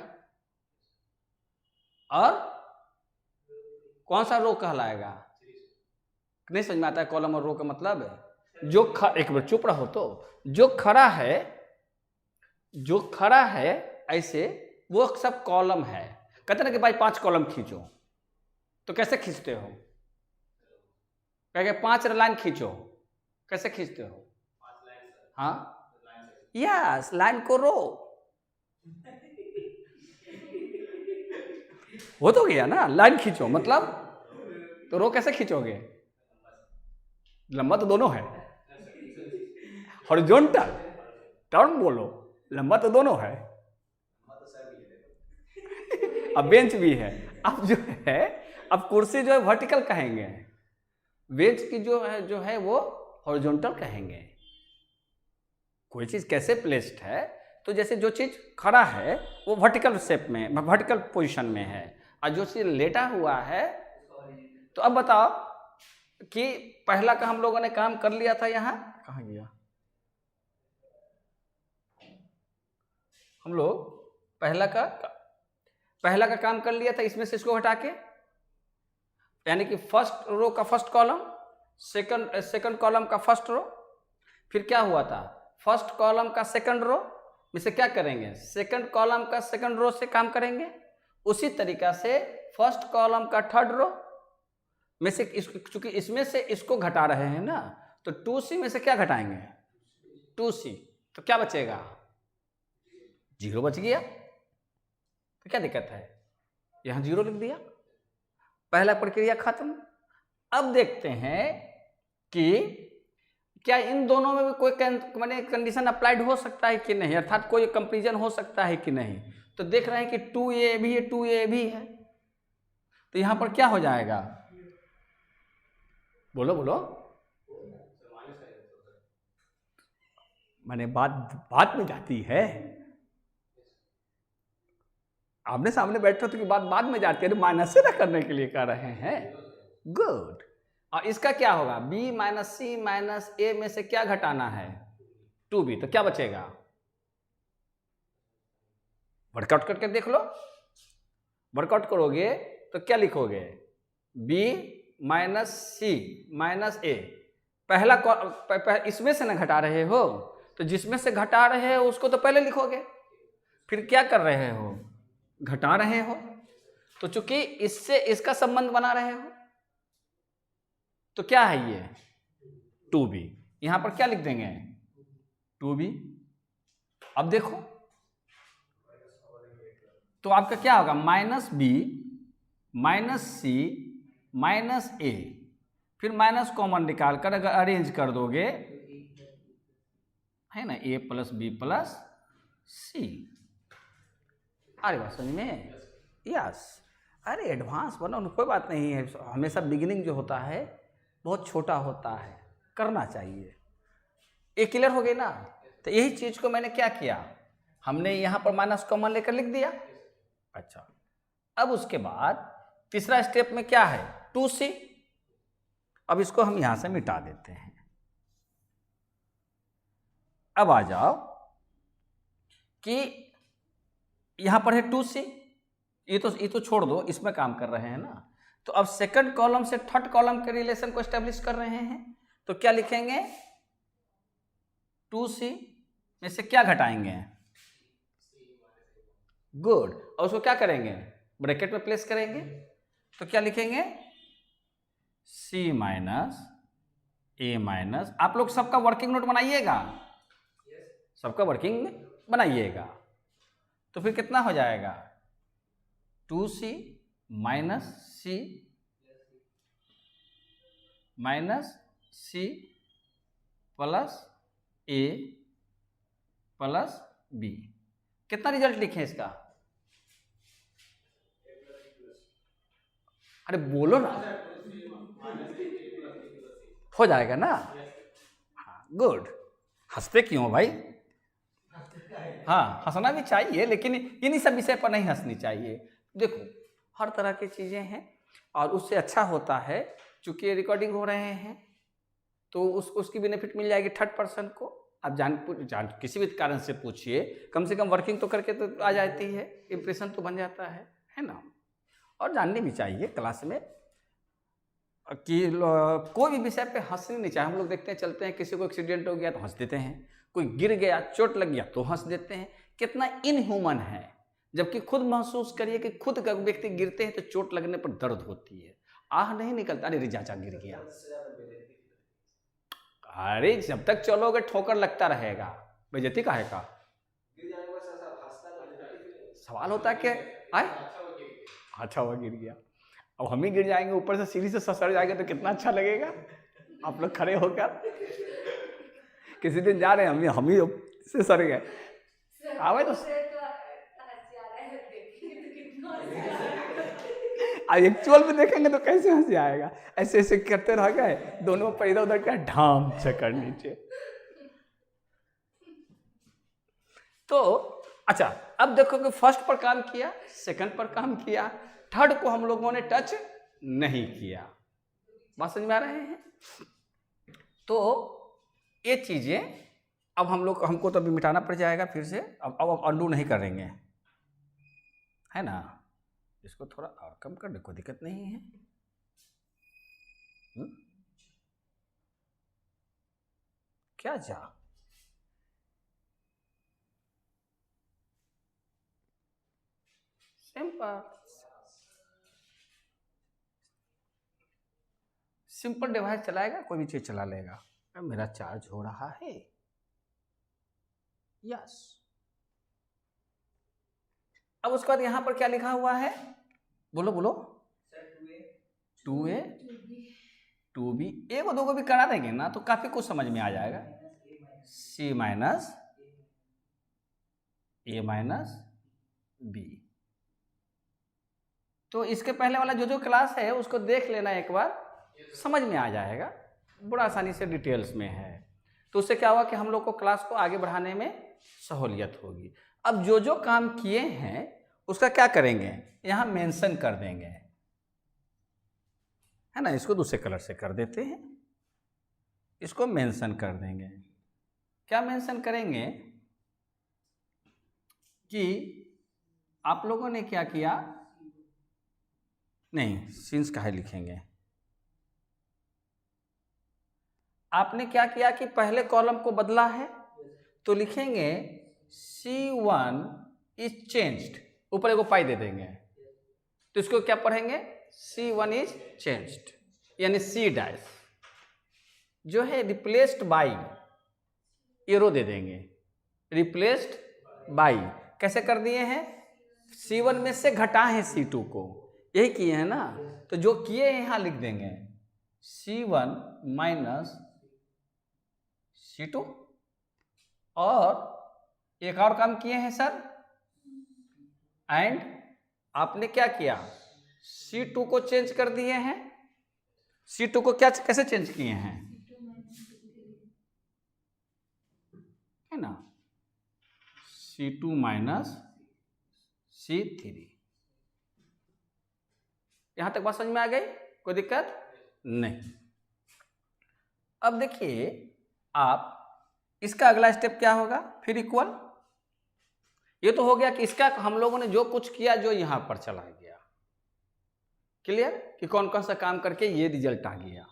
और कौन सा रो कहलाएगा? नहीं समझ में आता है कॉलम और रो का मतलब है। जो एक बार चुप रहो। तो जो खड़ा है ऐसे, वो सब कॉलम है। कहते ना कि भाई 5 कॉलम खींचो, तो कैसे खींचते हो? कहेंगे 5 लाइन खींचो, कैसे खींचते हो? हाँ, यस, लाइन को रो। वो तो गया ना, लाइन खींचो मतलब। तो रो कैसे खींचोगे? लंबा तो दोनों है, हॉरिजॉन्टल टर्न बोलो, लंबा तो दोनों है। अब बेंच भी है। अब जो है, अब कुर्सी जो है वर्टिकल कहेंगे, बेंच की जो है वो हॉरिजॉन्टल कहेंगे। कोई चीज कैसे प्लेस्ड है? तो जैसे जो चीज खड़ा है वो वर्टिकल शेप में, वर्टिकल पोजीशन में है, और जो चीज लेटा हुआ है। तो अब बताओ कि पहला का हम लोगों ने काम कर लिया था। यहाँ कहाँ गया? हम लोग पहला का काम कर लिया था, इसमें से इसको हटा के, यानी कि फर्स्ट रो का फर्स्ट कॉलम, सेकंड कॉलम का फर्स्ट रो। फिर क्या हुआ था? फर्स्ट कॉलम का सेकंड रो में से क्या करेंगे? सेकंड कॉलम का सेकंड रो से काम करेंगे। उसी तरीका से फर्स्ट कॉलम का थर्ड रो में से, चूंकि इसमें से इसको घटा रहे हैं ना, तो 2C में से क्या घटाएंगे? 2C। तो क्या बचेगा? 0 बच गया। तो क्या दिक्कत है? यहां 0 लिख दिया, पहला प्रक्रिया खत्म। अब देखते हैं कि क्या इन दोनों में भी कोई कंडीशन अप्लाइड हो सकता है कि नहीं, अर्थात कोई कंपेरिजन हो सकता है कि नहीं। तो देख रहे हैं कि 2A भी है, 2A भी है। तो यहां पर क्या हो जाएगा? बोलो बोलो। मैंने बात में जाती है। आमने सामने बैठे तो की बात बाद में जाती है, तो माइनस से ना करने के लिए कर रहे हैं। गुड। और इसका क्या होगा? B minus C minus A में से क्या घटाना है? 2B। तो क्या बचेगा? वर्कआउट करके देख लो। वर्कआउट करोगे तो क्या लिखोगे? B minus C minus A। पहला इसमें से ना घटा रहे हो, तो जिसमें से घटा रहे हो उसको तो पहले लिखोगे। फिर क्या कर रहे हो? घटा रहे हो। तो चूंकि इससे इसका संबंध बना रहे हो, तो क्या है ये? 2B। यहां पर क्या लिख देंगे? 2B। अब देखो तो आपका क्या होगा? Minus B minus C minus A। फिर माइनस कॉमन निकाल कर अगर अरेंज कर दोगे, है ना, A plus B plus C। अरे बात समझ में? यस। अरे एडवांस बनो, कोई बात नहीं है। हमेशा बिगिनिंग जो होता है बहुत छोटा होता है, करना चाहिए। ये क्लियर हो गई ना? तो यही चीज को मैंने क्या किया, हमने यहां पर माइनस कॉमन लेकर लिख दिया। अच्छा, अब उसके बाद तीसरा स्टेप में क्या है? 2C। अब इसको हम यहां से मिटा देते हैं। अब आ जाओ कि यहां पर है 2C। ये तो छोड़ दो, इसमें काम कर रहे हैं ना। तो अब सेकंड कॉलम से थर्ड कॉलम के रिलेशन को एस्टेब्लिश कर रहे हैं। तो क्या लिखेंगे? 2C में से क्या घटाएंगे? गुड। और उसको क्या करेंगे? ब्रैकेट में प्लेस करेंगे। तो क्या लिखेंगे? C minus A minus. आप लोग सबका वर्किंग नोट बनाइएगा, सबका वर्किंग बनाइएगा। तो फिर कितना हो जाएगा? 2C minus C minus C plus A plus B। कितना रिजल्ट लिखें इसका? अरे बोलो ना, हो जाएगा ना? हाँ, गुड। हंसते क्यों हो भाई? हाँ, हंसना भी चाहिए, लेकिन इन्हीं सब विषय पर नहीं हंसनी चाहिए। देखो, हर तरह की चीजें हैं। और उससे अच्छा होता है चूंकि रिकॉर्डिंग हो रहे हैं तो उसकी बेनिफिट मिल जाएगी थर्ड पर्सन को। आप जान किसी भी कारण से पूछिए, कम से कम वर्किंग तो करके तो आ जाती है, इम्प्रेशन तो बन जाता है ना। और जाननी भी चाहिए क्लास में कि कोई भी विषय पे हंसनी नहीं चाहिए। हम लोग देखते हैं चलते हैं, किसी को एक्सीडेंट हो गया तो हंस देते हैं, कोई गिर गया चोट लग गया तो हंस देते हैं, कितना इनह्यूमन है। जबकि खुद महसूस करिए कि खुद का व्यक्ति गिरते हैं तो चोट लगने पर दर्द होती है, आह नहीं निकलता, अरे चाचा गिर गया। अरे जब तक चलोगे ठोकर लगता रहेगा, बेइज्जती काहे का। सवाल होता है कि आए अच्छा हुआ गिर गया, अब हम ही गिर जाएंगे ऊपर से सीढ़ी से ससर जाएंगे तो कितना अच्छा लगेगा। आप लोग खड़े होकर किसी दिन जा रहे हैं हम ही से सर गए आवे तो एक्चुअल में देखेंगे तो कैसे हंसी आएगा। ऐसे ऐसे करते रह गए, दोनों पर इधर उधर का ढाम से कर नीचे। तो अच्छा, अब देखो कि फर्स्ट पर काम किया, सेकंड पर काम किया, थर्ड को हम लोगों ने टच नहीं किया। बात समझ में आ रहे हैं? तो ये चीजें अब हमको तो अभी मिटाना पड़ जाएगा फिर से। अब अंडू नहीं करेंगे, है ना। इसको थोड़ा और कम कर दे, कोई दिक्कत नहीं है। क्या जा सिंपल डिवाइस चलाएगा, कोई भी चीज चला लेगा। मेरा चार्ज हो रहा है, यस। अब उसके बाद यहां पर क्या लिखा हुआ है, बोलो बोलो। 2a 2b, ए को 2 को भी करा देंगे ना तो काफी कुछ समझ में आ जाएगा। c minus a minus b। तो इसके पहले वाला जो क्लास है उसको देख लेना एक बार, समझ में आ जाएगा, बड़ा आसानी से डिटेल्स में है। तो उससे क्या हुआ कि हम लोग को क्लास को आगे बढ़ाने में सहूलियत होगी। अब जो काम किए हैं उसका क्या करेंगे, यहां मेंशन कर देंगे, है ना। इसको दूसरे कलर से कर देते हैं, इसको मेंशन कर देंगे। क्या मेंशन करेंगे कि आप लोगों ने क्या किया, नहीं सिंस काहे लिखेंगे, आपने क्या किया कि पहले कॉलम को बदला है तो लिखेंगे C1 इज चेंज्ड, ऊपर एगो पाई दे देंगे तो इसको क्या पढ़ेंगे, C1 इज चेंज्ड, यानी C डैश जो है रिप्लेस्ड बाई, एरो दे देंगे, रिप्लेस्ड बाई। कैसे कर दिए हैं, C1 में से घटा है C2 को, यही किए हैं ना। तो जो किए हैं यहां लिख देंगे C1 माइनस C2। और एक और काम किए हैं सर, एंड आपने क्या किया, C2 को चेंज कर दिए हैं। C2 को क्या कैसे चेंज किए हैं, है ना, C2 माइनस C3। यहां तक बात समझ में आ गई, कोई दिक्कत नहीं। अब देखिए आप, इसका अगला स्टेप क्या होगा, फिर इक्वल। ये तो हो गया कि इसका हम लोगों ने जो कुछ किया जो यहां पर चला गया, क्लियर कि कौन कौन सा काम करके ये रिजल्ट आ गया।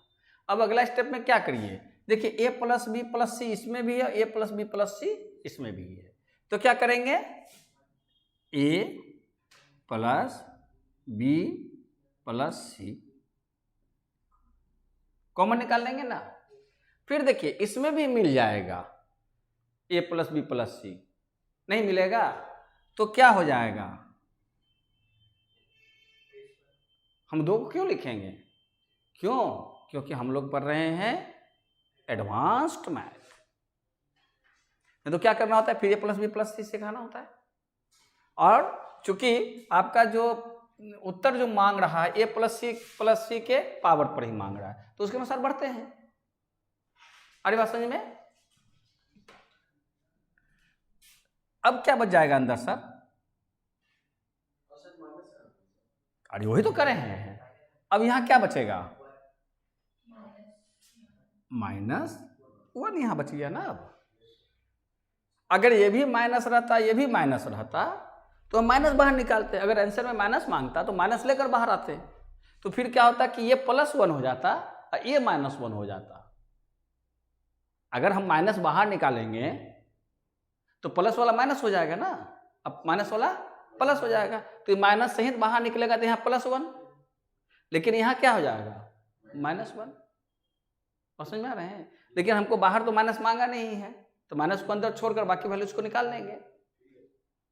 अब अगला स्टेप में क्या करिए, देखिए a plus b plus c इसमें भी है, a plus b plus c इसमें भी है। तो क्या करेंगे, a plus b plus c common निकाल लेंगे ना। फिर देखिए इसमें भी मिल जाएगा a प्लस बी प्लस सी, नहीं मिलेगा तो क्या हो जाएगा, हम 2 को क्यों लिखेंगे, क्यों, क्योंकि हम लोग पढ़ रहे हैं एडवांस्ड मैथ। तो क्या करना होता है, फिर a प्लस बी प्लस सी सिखाना होता है। और चूंकि आपका जो उत्तर जो मांग रहा है a प्लस सी के पावर पर ही मांग रहा है, तो उसके अनुसार बढ़ते हैं। अरे बात समझ में। अब क्या बच जाएगा अंदर सर, अरे वही तो कर रहे हैं, अब यहाँ क्या बचेगा?
माइनस
-1 यहाँ बच गया ना। अब अगर ये भी माइनस रहता, ये भी माइनस रहता, तो हम माइनस बाहर निकालते। अगर आंसर में माइनस मांगता तो माइनस लेकर बाहर आते, तो फिर क्या होता कि ये +1 हो जाता और ये -1 हो जाता। अगर हम माइनस बाहर निकालेंगे तो प्लस वाला माइनस हो जाएगा ना, अब माइनस वाला प्लस हो जाएगा, तो ये माइनस सहित बाहर निकलेगा तो यहाँ +1, लेकिन यहाँ क्या हो जाएगा? -1। और समझ में आ रहे हैं? लेकिन हमको बाहर तो माइनस मांगा नहीं है, तो माइनस को अंदर छोड़कर बाकी वैल्यूज को निकाल लेंगे।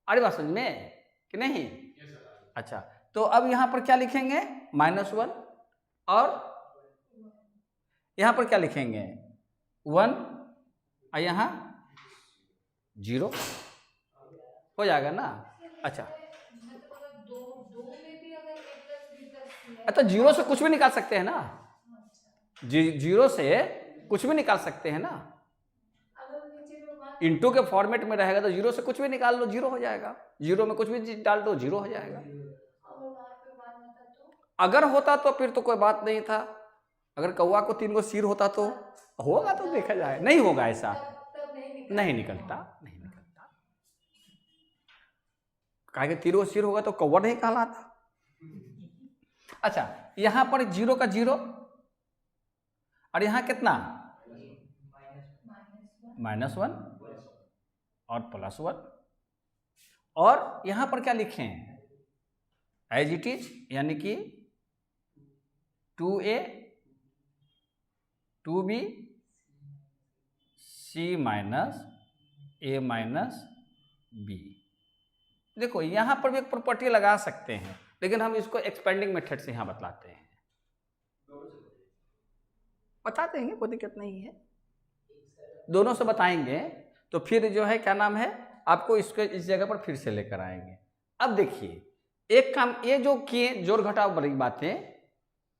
अरे बात समझ में कि नहीं? अच्छा, तो अब यहाँ पर क्या लिखेंगे? -1, और यहाँ पर क्या लिखेंगे? 1, और यहाँ 0 हो जाएगा ना। अच्छा,
मतलब अगर दो में भी अगर a plus b plus c है,
अच्छा 0 से कुछ भी निकाल सकते हैं ना, 0 से कुछ भी निकाल सकते हैं ना।
अगर नीचे में 1
इंटू के फॉर्मेट में रहेगा तो 0 से कुछ भी निकाल लो, 0 हो जाएगा। 0 में कुछ भी डाल दो, 0 हो जाएगा।
और वहाँ पे 1 होता तो
अगर होता तो फिर तो कोई बात नहीं था। अगर कौवा को 3 गो सिर होता तो होगा, तो देखा जाए। नहीं होगा ऐसा,
तब
नहीं निकलता, नहीं निकलता। कहा कि 3 गो सिर होगा तो कौवा नहीं कहलाता। अच्छा, यहाँ पर 0 का 0, और यहाँ कितना? -1 और +1, और यहाँ पर क्या लिखें? एज इट इज, यानी कि 2a 2b c - a - b। देखो यहाँ पर भी एक प्रॉपर्टी लगा सकते हैं, लेकिन हम इसको एक्सपेंडिंग मेथड से यहाँ बतलाते हैं। बता देंगे, कोई दिक्कत नहीं है, दोनों से बताएंगे तो फिर जो है क्या नाम है, आपको इसको इस जगह पर फिर से लेकर आएंगे। अब देखिए, एक काम ये जो किए जोड़ घटाव बड़ी बातें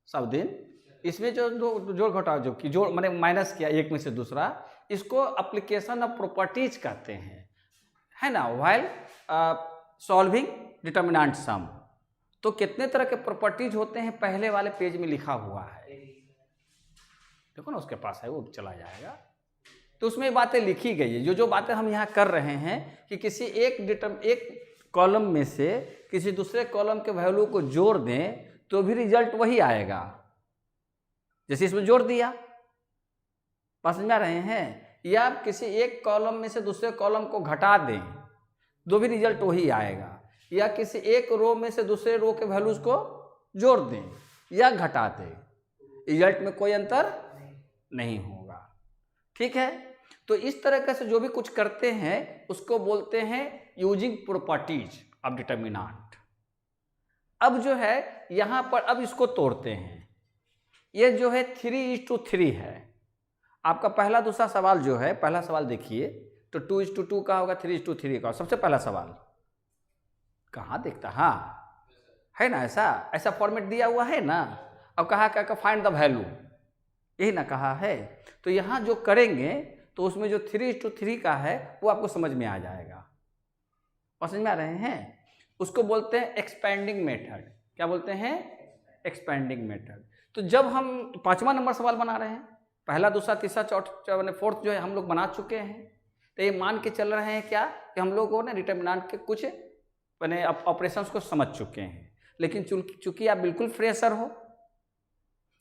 सब दिन, इसमें जो जोड़ घटाव जो की जोड़ मैंने माइनस किया एक में से दूसरा, इसको एप्लीकेशन ऑफ प्रॉपर्टीज कहते हैं, है ना। व्हाइल सॉल्विंग डिटर्मिनेंट सम, तो कितने तरह के प्रॉपर्टीज होते हैं पहले वाले पेज में लिखा हुआ है, देखो ना उसके पास है, वो चला जाएगा। तो उसमें बातें लिखी गई है, जो बातें हम यहाँ कर रहे हैं कि किसी एक कॉलम में से किसी दूसरे कॉलम के वैल्यू को जोड़ दें तो भी रिजल्ट वही आएगा। जैसे इसमें जोड़ दिया, समझ में आ रहे हैं, या किसी एक कॉलम में से दूसरे कॉलम को घटा दें तो भी रिजल्ट वही आएगा, या किसी एक रो में से दूसरे रो के वैल्यूज को जोड़ दें या घटा दें, रिजल्ट में कोई अंतर नहीं होगा। ठीक है, तो इस तरह से जो भी कुछ करते हैं उसको बोलते हैं यूजिंग प्रॉपर्टीज ऑफ डिटर्मिनेंट। अब जो है यहाँ पर अब इसको तोड़ते हैं, ये जो है 3:3 है। आपका पहला दूसरा सवाल जो है, पहला सवाल देखिए तो 2:2 का होगा, 3:3 का। सबसे पहला सवाल कहाँ देखता, हाँ है ना, ऐसा फॉर्मेट दिया हुआ है ना। अब कहा क्या, फाइंड द वैल्यू, यही ना कहा है। तो यहाँ जो करेंगे तो उसमें जो 3:3 का है वो आपको समझ में आ जाएगा, और समझ में आ रहे हैं। उसको बोलते हैं एक्सपेंडिंग मेथड। क्या बोलते हैं? Expanding method. तो जब हम 5वां नंबर सवाल बना रहे हैं, पहला दूसरा तीसरा चौथा मैंने फोर्थ जो है हम लोग बना चुके हैं, तो ये मान के चल रहे हैं क्या कि हम लोगों ने डिटर्मिनेंट के कुछ मैंने ऑपरेशंस को समझ चुके हैं। लेकिन चूंकि आप बिल्कुल फ्रेशर हो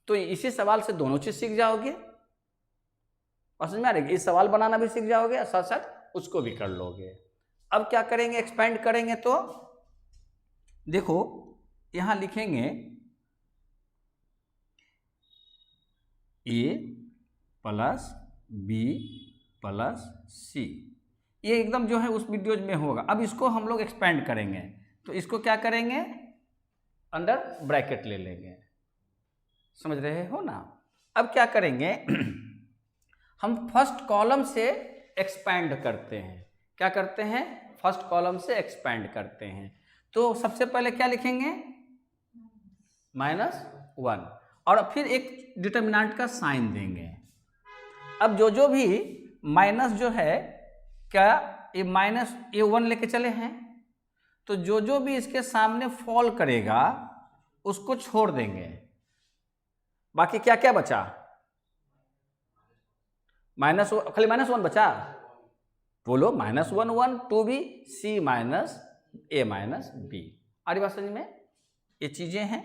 तो इसी सवाल से दोनों चीज सीख जाओगे, और समझ में आ रही है, इस सवाल बनाना भी सीख जाओगे और साथ साथ उसको भी कर लोगे। अब क्या करेंगे, एक्सपेंड करेंगे। तो देखो यहां लिखेंगे a + b + c, ये एकदम जो है उस वीडियो में होगा। अब इसको हम लोग एक्सपेंड करेंगे, तो इसको क्या करेंगे, अंडर ब्रैकेट ले लेंगे, समझ रहे हो ना। अब क्या करेंगे हम फर्स्ट कॉलम से एक्सपेंड करते हैं। क्या करते हैं? फर्स्ट कॉलम से एक्सपेंड करते हैं। तो सबसे पहले क्या लिखेंगे, -1, और फिर एक डिटर्मिनेंट का साइन देंगे। अब जो भी माइनस जो है, क्या ये -1 लेके चले हैं, तो जो भी इसके सामने फॉल करेगा उसको छोड़ देंगे। बाकी क्या क्या बचा? खाली -1 बचा। बोलो -1 1 2b c minus a minus b। आ रही बात समझ में? ये चीजें हैं।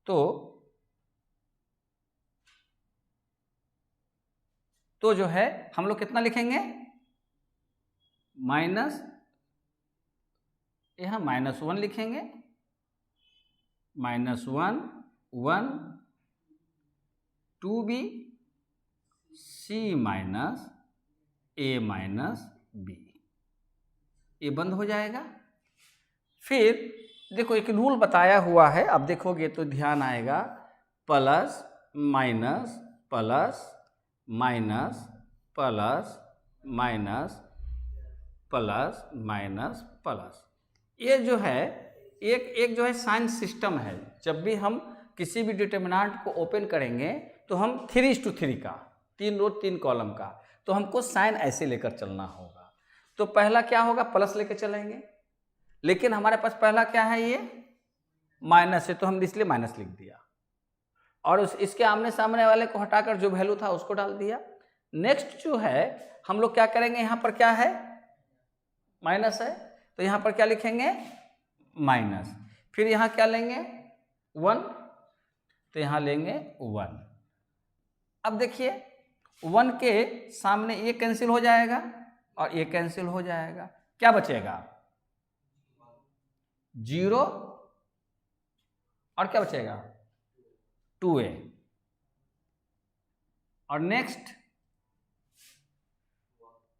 तो जो है हम लोग कितना लिखेंगे? माइनस, यहां -1 लिखेंगे, -1 1 2b c minus a minus b। ये बंद हो जाएगा। फिर देखो एक रूल बताया हुआ है, अब देखोगे तो ध्यान आएगा, plus minus plus minus plus minus plus minus plus. ये जो है एक जो है साइन सिस्टम है। जब भी हम किसी भी डिटरमिनेंट को ओपन करेंगे तो हम 3:3 का, 3 रो 3 कॉलम का, तो हमको साइन ऐसे लेकर चलना होगा। तो पहला क्या होगा? प्लस लेकर चलेंगे, लेकिन हमारे पास पहला क्या है? ये माइनस है, तो हम इसलिए माइनस लिख दिया, और इसके आमने सामने वाले को हटाकर जो वैल्यू था उसको डाल दिया। नेक्स्ट जो है हम लोग क्या करेंगे? यहाँ पर क्या है? माइनस है, तो यहाँ पर क्या लिखेंगे? माइनस। फिर यहाँ क्या लेंगे? 1, तो यहाँ लेंगे 1। अब देखिए 1 के सामने ये कैंसिल हो जाएगा और ये कैंसिल हो जाएगा, क्या बचेगा? 0 और क्या बचेगा? 2a। और नेक्स्ट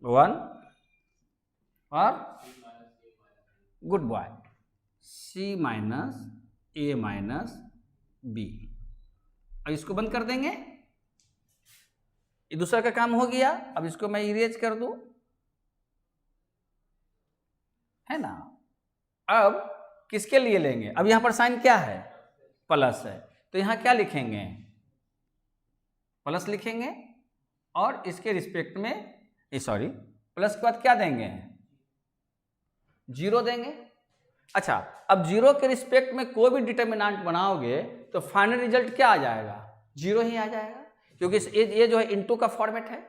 1 और good boy c minus a minus b। अब इसको बंद कर देंगे, ये दूसरा का काम हो गया। अब इसको मैं इरेज कर दूं, है ना? अब किसके लिए लेंगे? अब यहां पर साइन क्या है? प्लस है, तो यहां क्या लिखेंगे? प्लस लिखेंगे, और इसके रिस्पेक्ट में सॉरी प्लस के बाद क्या देंगे? 0 देंगे। अच्छा, अब 0 के रिस्पेक्ट में कोई भी डिटरमिनेंट बनाओगे तो फाइनल रिजल्ट क्या आ जाएगा? 0 ही आ जाएगा, क्योंकि ये जो है इनटू का फॉर्मेट है।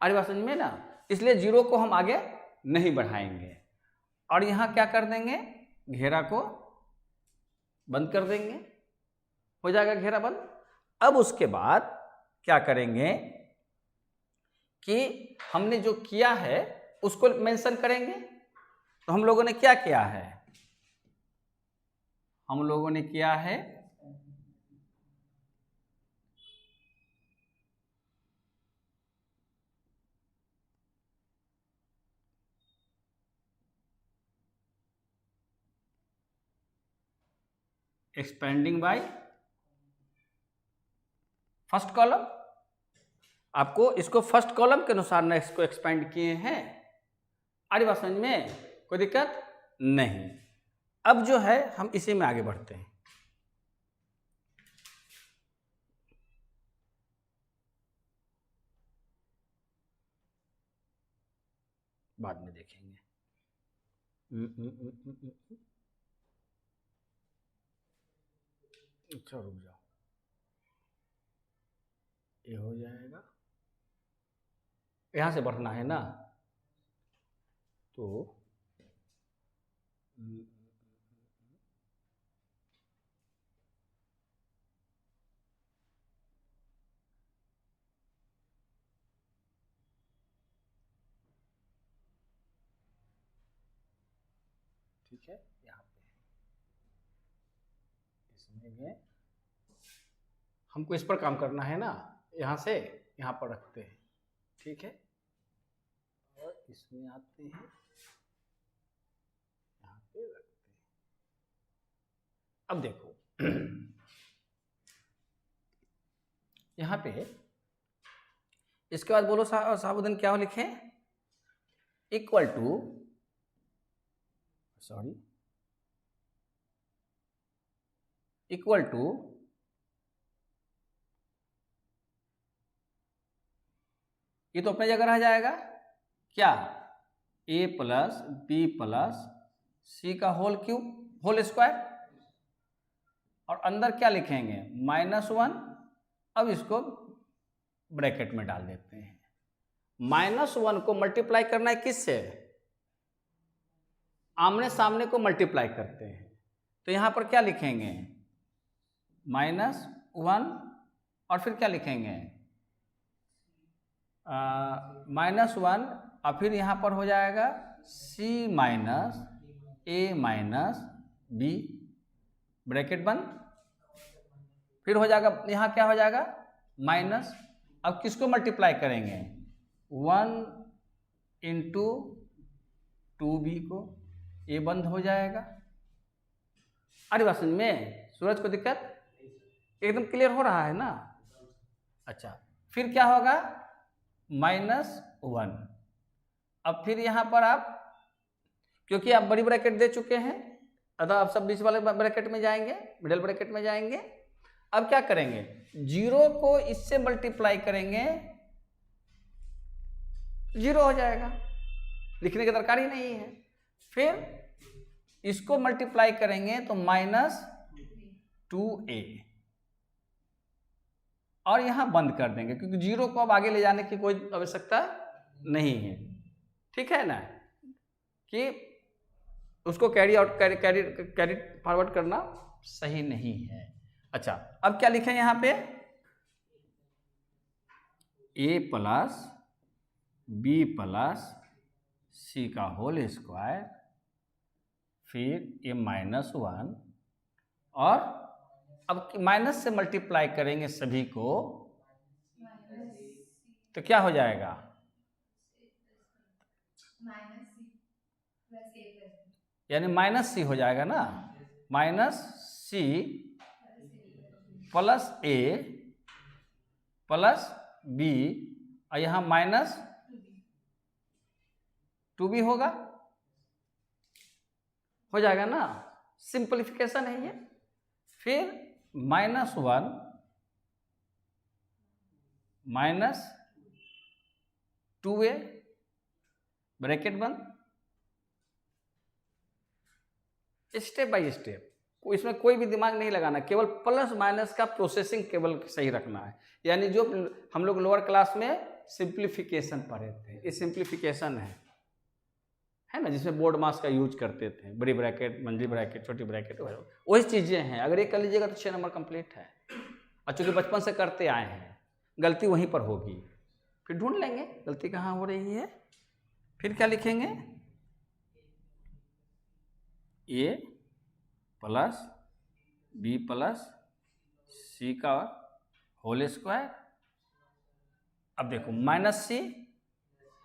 अरे बात समझ में ना? इसलिए 0 को हम आगे नहीं बढ़ाएंगे, और यहां क्या कर देंगे? घेरा को बंद कर देंगे, हो जाएगा घेरा बंद। अब उसके बाद क्या करेंगे कि हमने जो किया है उसको मेंशन करेंगे। तो हम लोगों ने क्या किया है? हम लोगों ने किया है एक्सपेंडिंग बाय फर्स्ट कॉलम। आपको इसको फर्स्ट कॉलम के अनुसार न इसको एक्सपेंड किए हैं। अरे बात समझ में? कोई दिक्कत नहीं। अब जो है हम इसी में आगे बढ़ते हैं। बाद में देखेंगे। अच्छा रुक जाओ, ये हो जाएगा। यहां से बढ़ना है ना, तो ठीक है। यहाँ पे इसमें गए, हमको इस पर काम करना है ना, यहाँ से यहाँ पर रखते हैं, ठीक है। और इसमें आते हैं, यहाँ पे रखते हैं। अब देखो यहाँ पे इसके बाद बोलो साबुदन क्या हो लिखे? Equal to, sorry, equal to ये तो अपने जगह रह जाएगा क्या? a plus b plus c का होल क्यूब होल स्क्वायर। और अंदर क्या लिखेंगे -1। अब इसको ब्रैकेट में डाल देते हैं। -1 को मल्टीप्लाई करना है किससे? आमने सामने को मल्टीप्लाई करते हैं। तो यहाँ पर क्या लिखेंगे? -1 और फिर क्या लिखेंगे? -1 और फिर यहाँ पर हो जाएगा C minus A minus B, bracket बंद। फिर हो जाएगा यहाँ क्या हो जाएगा? माइनस। अब किसको मल्टीप्लाई करेंगे? 1 इंटू 2B को, ये बंद हो जाएगा। अरे बात समझ में? सूरज को दिक्कत एकदम क्लियर हो रहा है ना? अच्छा, फिर क्या होगा? -1। अब फिर यहाँ पर आप, क्योंकि आप बड़ी ब्रैकेट दे चुके हैं, अतः आप सब बीच वाले ब्रैकेट में जाएंगे, मिडिल ब्रैकेट में जाएंगे। अब क्या करेंगे? 0 को इससे मल्टीप्लाई करेंगे, 0 हो जाएगा, लिखने की दरकार ही नहीं है। फिर इसको मल्टीप्लाई करेंगे तो -2A, और यहां बंद कर देंगे क्योंकि 0 को अब आगे ले जाने की कोई आवश्यकता नहीं है। ठीक है ना, कि उसको कैरी फॉरवर्ड करना सही नहीं है। अच्छा, अब क्या लिखें यहाँ पे? A plus B plus C का होल स्क्वायर, फिर ये -1, और अब माइनस से मल्टीप्लाई करेंगे सभी को, तो क्या हो जाएगा? यानी -C हो जाएगा ना, -C plus A plus B, और यहाँ -2B होगा, हो जाएगा ना? सिंपलीफिकेशन है ये। फिर -1 माइनस 2A, ब्रैकेट बंद। स्टेप बाय स्टेप, इसमें कोई भी दिमाग नहीं लगाना, केवल प्लस माइनस का प्रोसेसिंग केवल सही रखना है। यानी जो हम लोग लोअर क्लास में सिंप्लीफिकेशन पढ़े थे, ये सिंप्लीफिकेशन है ना, जिसमें बोर्ड मास का यूज करते थे, बड़ी ब्रैकेट, मंझली ब्रैकेट, छोटी ब्रैकेट, वही चीजें हैं। अगर ये कर लीजिएगा तो 6 नंबर कंप्लीट है। और चूंकि बचपन से करते आए हैं, गलती वहीं पर होगी, फिर ढूंढ लेंगे गलती कहाँ हो रही है। फिर क्या लिखेंगे? A plus B plus C का होल स्क्वायर। अब देखो -C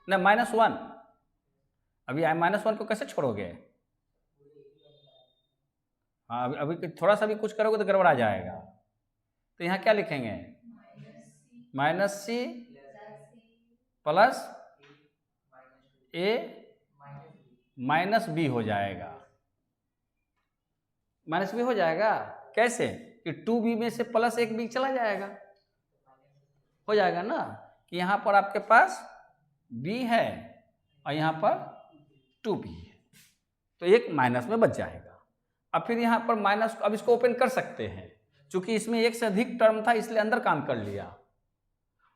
ना -1, अभी -1 को कैसे छोड़ोगे? हाँ, अभी थोड़ा सा भी कुछ करोगे तो गड़बड़ा जाएगा। तो यहाँ क्या लिखेंगे? -C plus A minus B हो जाएगा। -B हो जाएगा कैसे? कि 2B में से प्लस 1B चला जाएगा, हो जाएगा ना, कि यहाँ पर आपके पास B है और यहाँ पर 2B है, तो एक माइनस में बच जाएगा। अब फिर यहाँ पर माइनस, अब इसको ओपन कर सकते हैं, क्योंकि इसमें एक से अधिक टर्म था इसलिए अंदर काम कर लिया,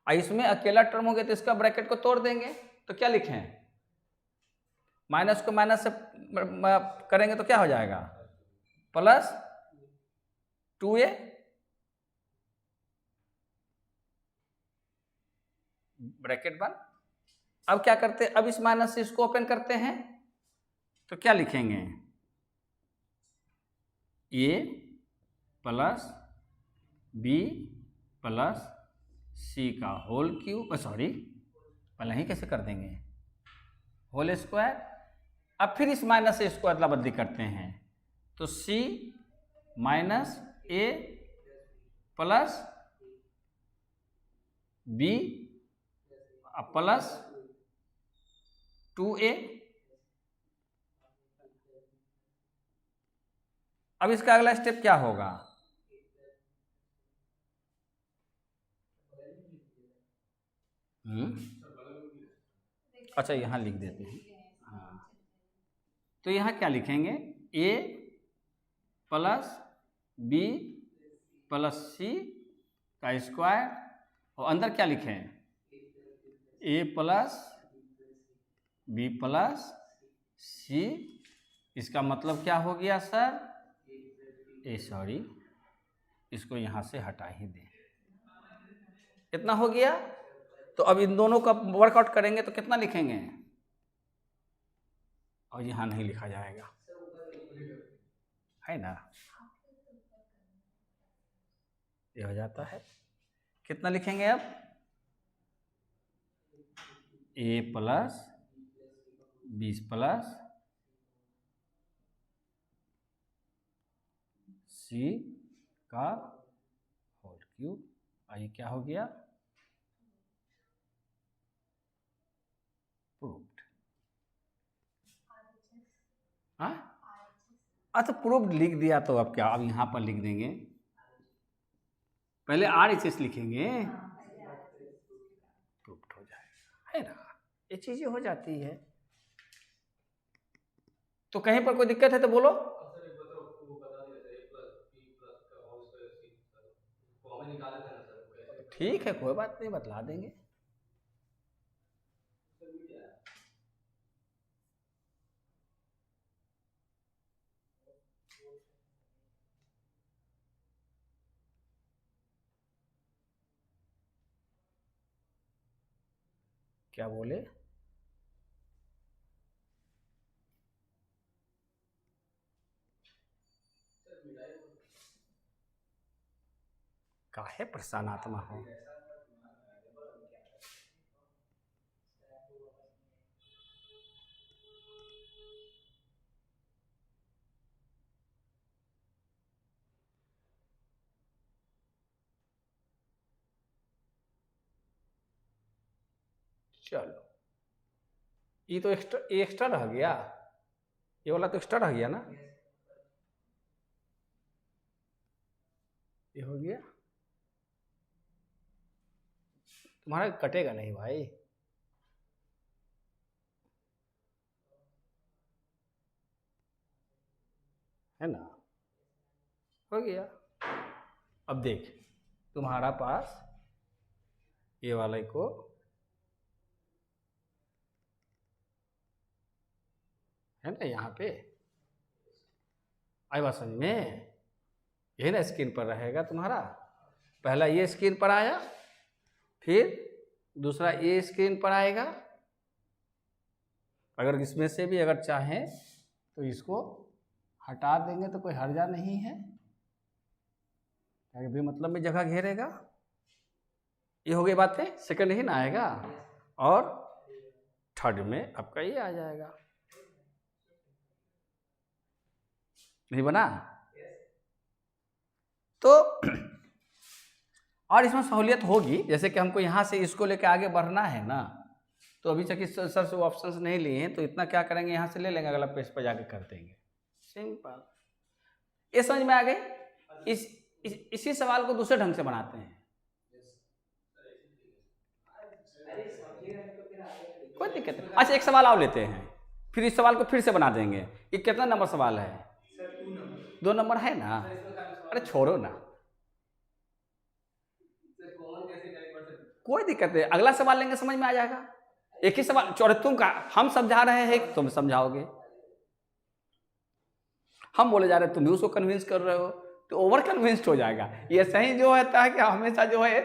और इसमें अकेला टर्म हो गया तो इसका ब्रैकेट को तोड़ देंगे। तो क्या लिखें? माइनस को माइनस से करेंगे तो क्या हो जाएगा? प्लस 2A, ब्रैकेट बंद। अब क्या करते हैं? अब इस माइनस से इसको ओपन करते हैं, तो क्या लिखेंगे? A plus B plus C का होल क्यूब, सॉरी पहले ही कैसे कर देंगे? Whole square. अब फिर इस माइनस से इसको अदला बदली करते हैं, तो C minus A plus B plus 2A। अब इसका अगला स्टेप क्या होगा? अच्छा, यहाँ लिख देते हैं। हाँ, तो यहाँ क्या लिखेंगे? A plus B plus c का स्क्वायर, और अंदर क्या लिखे हैं, ए प्लस बी प्लस सी। इसका मतलब क्या हो गया सर, सॉरी, इसको यहाँ से हटा ही दें। कितना हो गया? तो अब इन दोनों का वर्कआउट करेंगे तो कितना लिखेंगे, और यहाँ नहीं लिखा जाएगा, है ना, ये हो जाता है। कितना लिखेंगे अब, ए प्लस 20 प्लस सी का होल क्यूब। आइए क्या हो गया, प्रूव्ड। हाँ अच्छा, प्रूव्ड लिख दिया तो अब क्या, अब यहाँ पर लिख देंगे, पहले RHS लिखेंगे, प्रूव्ड हो जाएगा, है ना, ये चीजें हो जाती है। तो कहीं पर कोई दिक्कत है तो बोलो। ठीक है, कोई बात नहीं, बतला देंगे। क्या बोले, काहे परेशान आत्मा हो। चलो, ये तो एक्स्ट्रा रह गया, ये वाला तो एक्स्ट्रा रह गया ना, ये हो गया, तुम्हारा कटेगा नहीं भाई, है ना, हो गया। अब देख, तुम्हारा पास ये वाले को है ना, यहाँ पे आई बात समझ में, यही ना स्क्रीन पर रहेगा तुम्हारा, पहला ये स्क्रीन पर आया, फिर दूसरा ये स्क्रीन पर आएगा। अगर इसमें से भी अगर चाहें तो इसको हटा देंगे तो कोई हर्जा नहीं है, भी मतलब में जगह घेरेगा। ये हो गई बातें, सेकंड ही ना आएगा, और थर्ड में आपका ये आ जाएगा, नहीं बना? तो और इसमें सहूलियत होगी, जैसे कि हमको यहाँ से इसको लेके आगे बढ़ना है ना, तो अभी तक सर से वो ऑप्शंस नहीं लिए हैं, तो इतना क्या करेंगे, यहाँ से ले लेंगे, अगला पेज पर जाके कर देंगे, सिंपल। ये समझ में आ गई। इसी सवाल को दूसरे ढंग से बनाते हैं, कोई दिक्कत नहीं। अच्छा, एक सवाल और लेते हैं, फिर इस सवाल को फिर से बना देंगे। ये कितना नंबर सवाल है, 2 नंबर है ना, अरे छोड़ो ना, कोई दिक्कत नहीं, अगला सवाल लेंगे, समझ में आ जाएगा। एक ही सवाल, चौड़े तुम का हम समझा रहे हैं, तुम समझाओगे, हम बोले जा रहे हैं, तुम भी उसको कन्विंस कर रहे हो, तो ओवर कन्विंस्ड हो जाएगा। ये सही जो होता है कि हमेशा जो है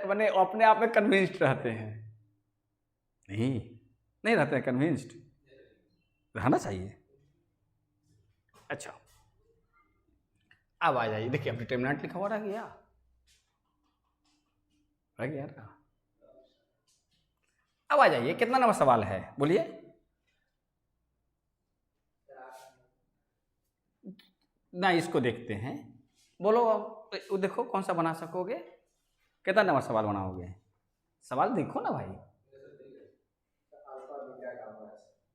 मैंने अपने आप में कन्विंस्ड रहते हैं, नहीं रहते हैं, कन्विंस्ड रहना चाहिए। अच्छा, अब आ जाइए, देखिए अब डिटरमिनेंट लिखा हुआ रह गया ना। अब आ जाइए, कितना नंबर सवाल है बोलिए, ना इसको देखते हैं, बोलो अब देखो कौन सा बना सकोगे, कितना नंबर सवाल बनाओगे, सवाल देखो ना भाई,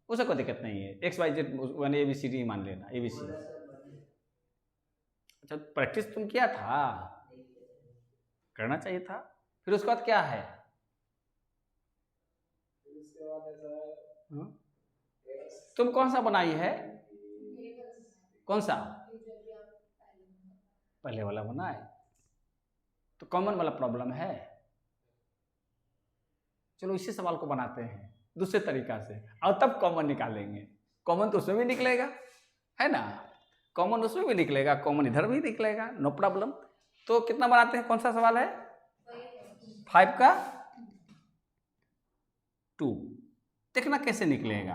उसे कोई दिक्कत नहीं है, XYZ ABCD मान लेना, ABC। अच्छा, प्रैक्टिस तुम किया था, करना चाहिए था। फिर उसके बाद क्या है, तुम कौन सा बनाई है, कौन सा, पहले वाला बनाए, तो कॉमन वाला प्रॉब्लम है। चलो इसी सवाल को बनाते हैं दूसरे तरीका से और तब कॉमन निकालेंगे। कॉमन तो उसमें भी निकलेगा, है ना, कॉमन उसमें भी निकलेगा, कॉमन इधर भी निकलेगा, नो प्रॉब्लम। तो कितना बनाते हैं, कौन सा सवाल है, 5 का 2। देखना कैसे निकलेगा।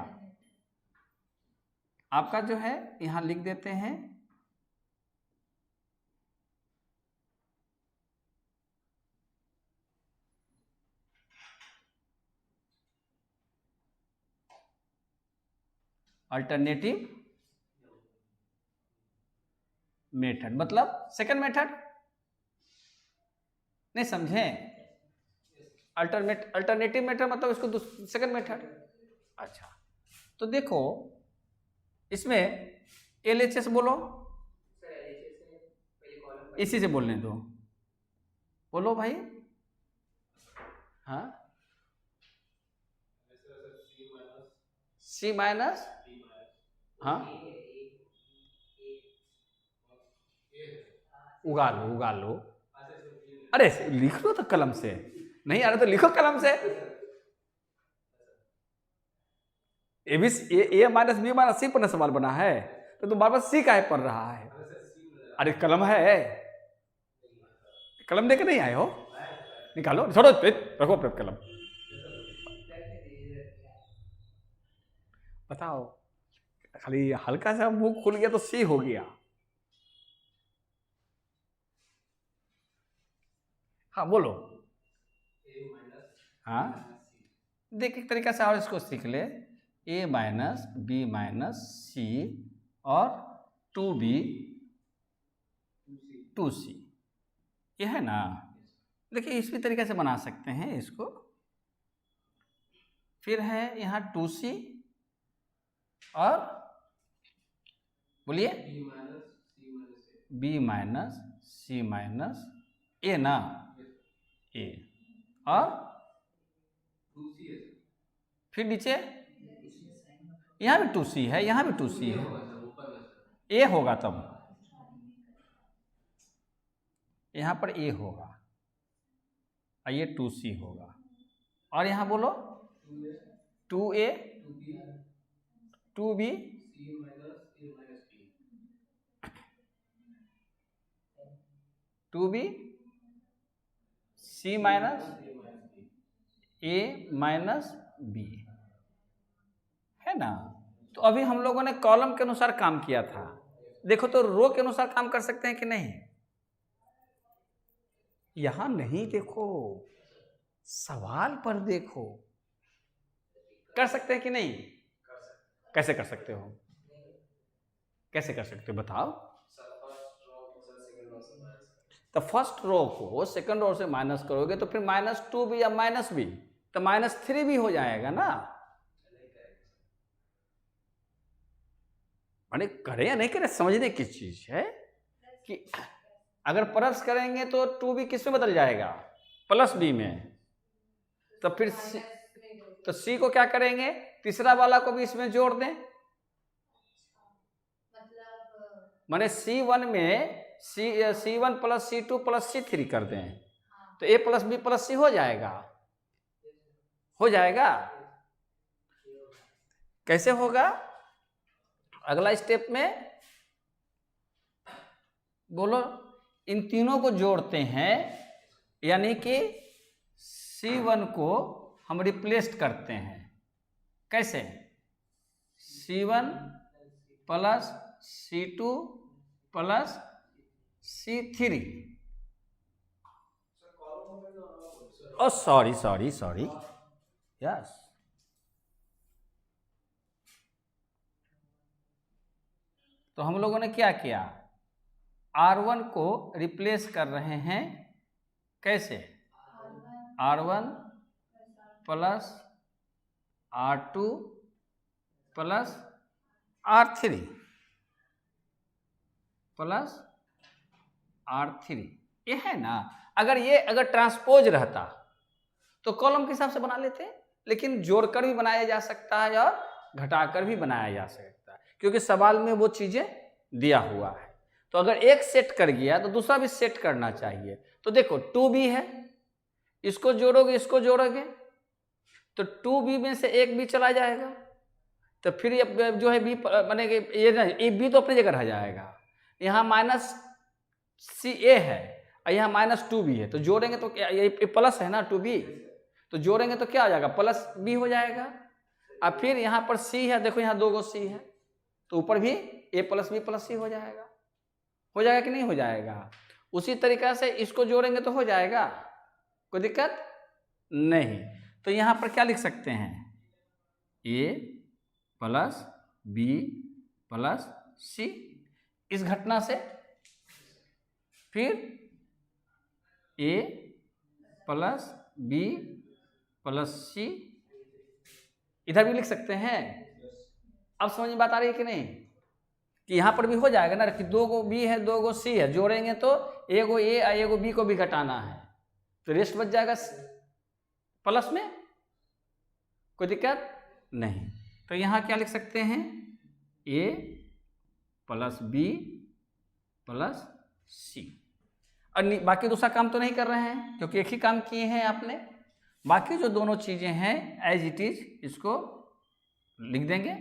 आपका जो है यहां लिख देते हैं अल्टरनेटिव मेथड, मतलब सेकंड मेथड, नहीं समझे, अल्टरनेटिव मेथड मतलब इसको सेकंड मेथड। अच्छा तो देखो इसमें LHS बोलो,
सर LHS में पहले कॉलम
इसी से बोलने दो, बोलो भाई। हाँ C माइनस, हाँ उगा लो, अरे लिख लो तो कलम से, नहीं आ रहा तो लिखो कलम से। ए माइनस बी माइनस सी पर सवाल बना है तो तुम बार बार सी काहे पढ़ रहा है। अरे कलम है, कलम लेके नहीं आए हो, निकालो, छोड़ो रखो अपने कलम। बताओ, खाली हल्का सा मुंह खुल गया तो सी हो गया। हाँ बोलो, हाँ देख एक तरीका से और इसको सीख ले, a माइनस बी माइनस सी और 2b 2c, ये है ना। देखिए इस भी तरीके से बना सकते हैं इसको। फिर है यहाँ 2c और बोलिए b minus c minus a ना, a और फिर नीचे यहाँ भी 2c है, यहाँ भी 2c है, a होगा तब यहाँ पर a होगा और ये 2c होगा। और यहाँ बोलो 2a 2b 2b c minus a minus b, है ना। तो अभी हम लोगों ने कॉलम के अनुसार काम किया था, देखो तो रो के अनुसार काम कर सकते हैं कि नहीं। यहां नहीं, देखो सवाल पर देखो, कर सकते हैं कि नहीं, कैसे कर सकते हो, कैसे कर सकते हो बताओ। तो फर्स्ट रो को सेकंड रो से माइनस करोगे तो फिर -2b या -b तो -3b हो जाएगा ना। अरे करें या नहीं करें समझने की चीज है कि अगर प्लस करेंगे तो 2b किस में बदल जाएगा, +b में। तो फिर तो c को क्या करेंगे, तीसरा वाला को भी इसमें जोड़ दें, माने C1 में C1 plus C2 plus C3 कर दें तो a plus b plus c हो जाएगा, हो जाएगा। कैसे होगा, अगला स्टेप में बोलो, इन तीनों को जोड़ते हैं, यानी कि C1 को हम रिप्लेस करते हैं। कैसे, C1 plus C2 plus C3, ओ सॉरी यस, तो हम लोगों ने क्या किया, R1 को रिप्लेस कर रहे हैं, कैसे, R1 plus R2 plus R3 plus R3, ये है ना। अगर ट्रांसपोज रहता तो कॉलम के हिसाब से बना लेते, लेकिन जोड़कर भी बनाया जा सकता है और घटाकर भी बनाया जा सकता है, क्योंकि सवाल में वो चीजें दिया हुआ है। तो अगर एक सेट कर गया तो दूसरा भी सेट करना चाहिए। तो देखो 2b है, इसको जोड़ोगे इसको जोड़ोगे तो 2b में से एक b चला जाएगा, तो फिर ये जो है b माने ये ना ये b तो अपनी जगह रह जाएगा। यहाँ माइनस सी ए है और यहाँ माइनस 2b है, तो जोड़ेंगे तो क्या, ये प्लस है ना 2b, तो जोड़ेंगे तो क्या हो जाएगा, प्लस b हो जाएगा। और फिर यहाँ पर c है, देखो यहाँ 2 गो c है, तो ऊपर भी a plus b plus c हो जाएगा कि नहीं हो जाएगा। उसी तरीका से इसको जोड़ेंगे तो हो जाएगा, कोई दिक्कत नहीं। तो यहाँ पर क्या लिख सकते हैं, a plus b plus c इस घटना से, फिर a plus b plus c इधर भी लिख सकते हैं। अब समझ में बात आ रही है कि नहीं, कि यहाँ पर भी हो जाएगा ना कि 2 गो b है 2 गो c है, जोड़ेंगे तो एगो a और एगो b को भी घटाना है, तो रेस्ट बच जाएगा प्लस में, कोई दिक्कत नहीं। तो यहाँ क्या लिख सकते हैं, a plus b plus c। और बाकी दूसरा काम तो नहीं कर रहे हैं क्योंकि एक ही काम किए हैं आपने, बाकी जो दोनों चीजें हैं एज इट इज इसको लिख देंगे।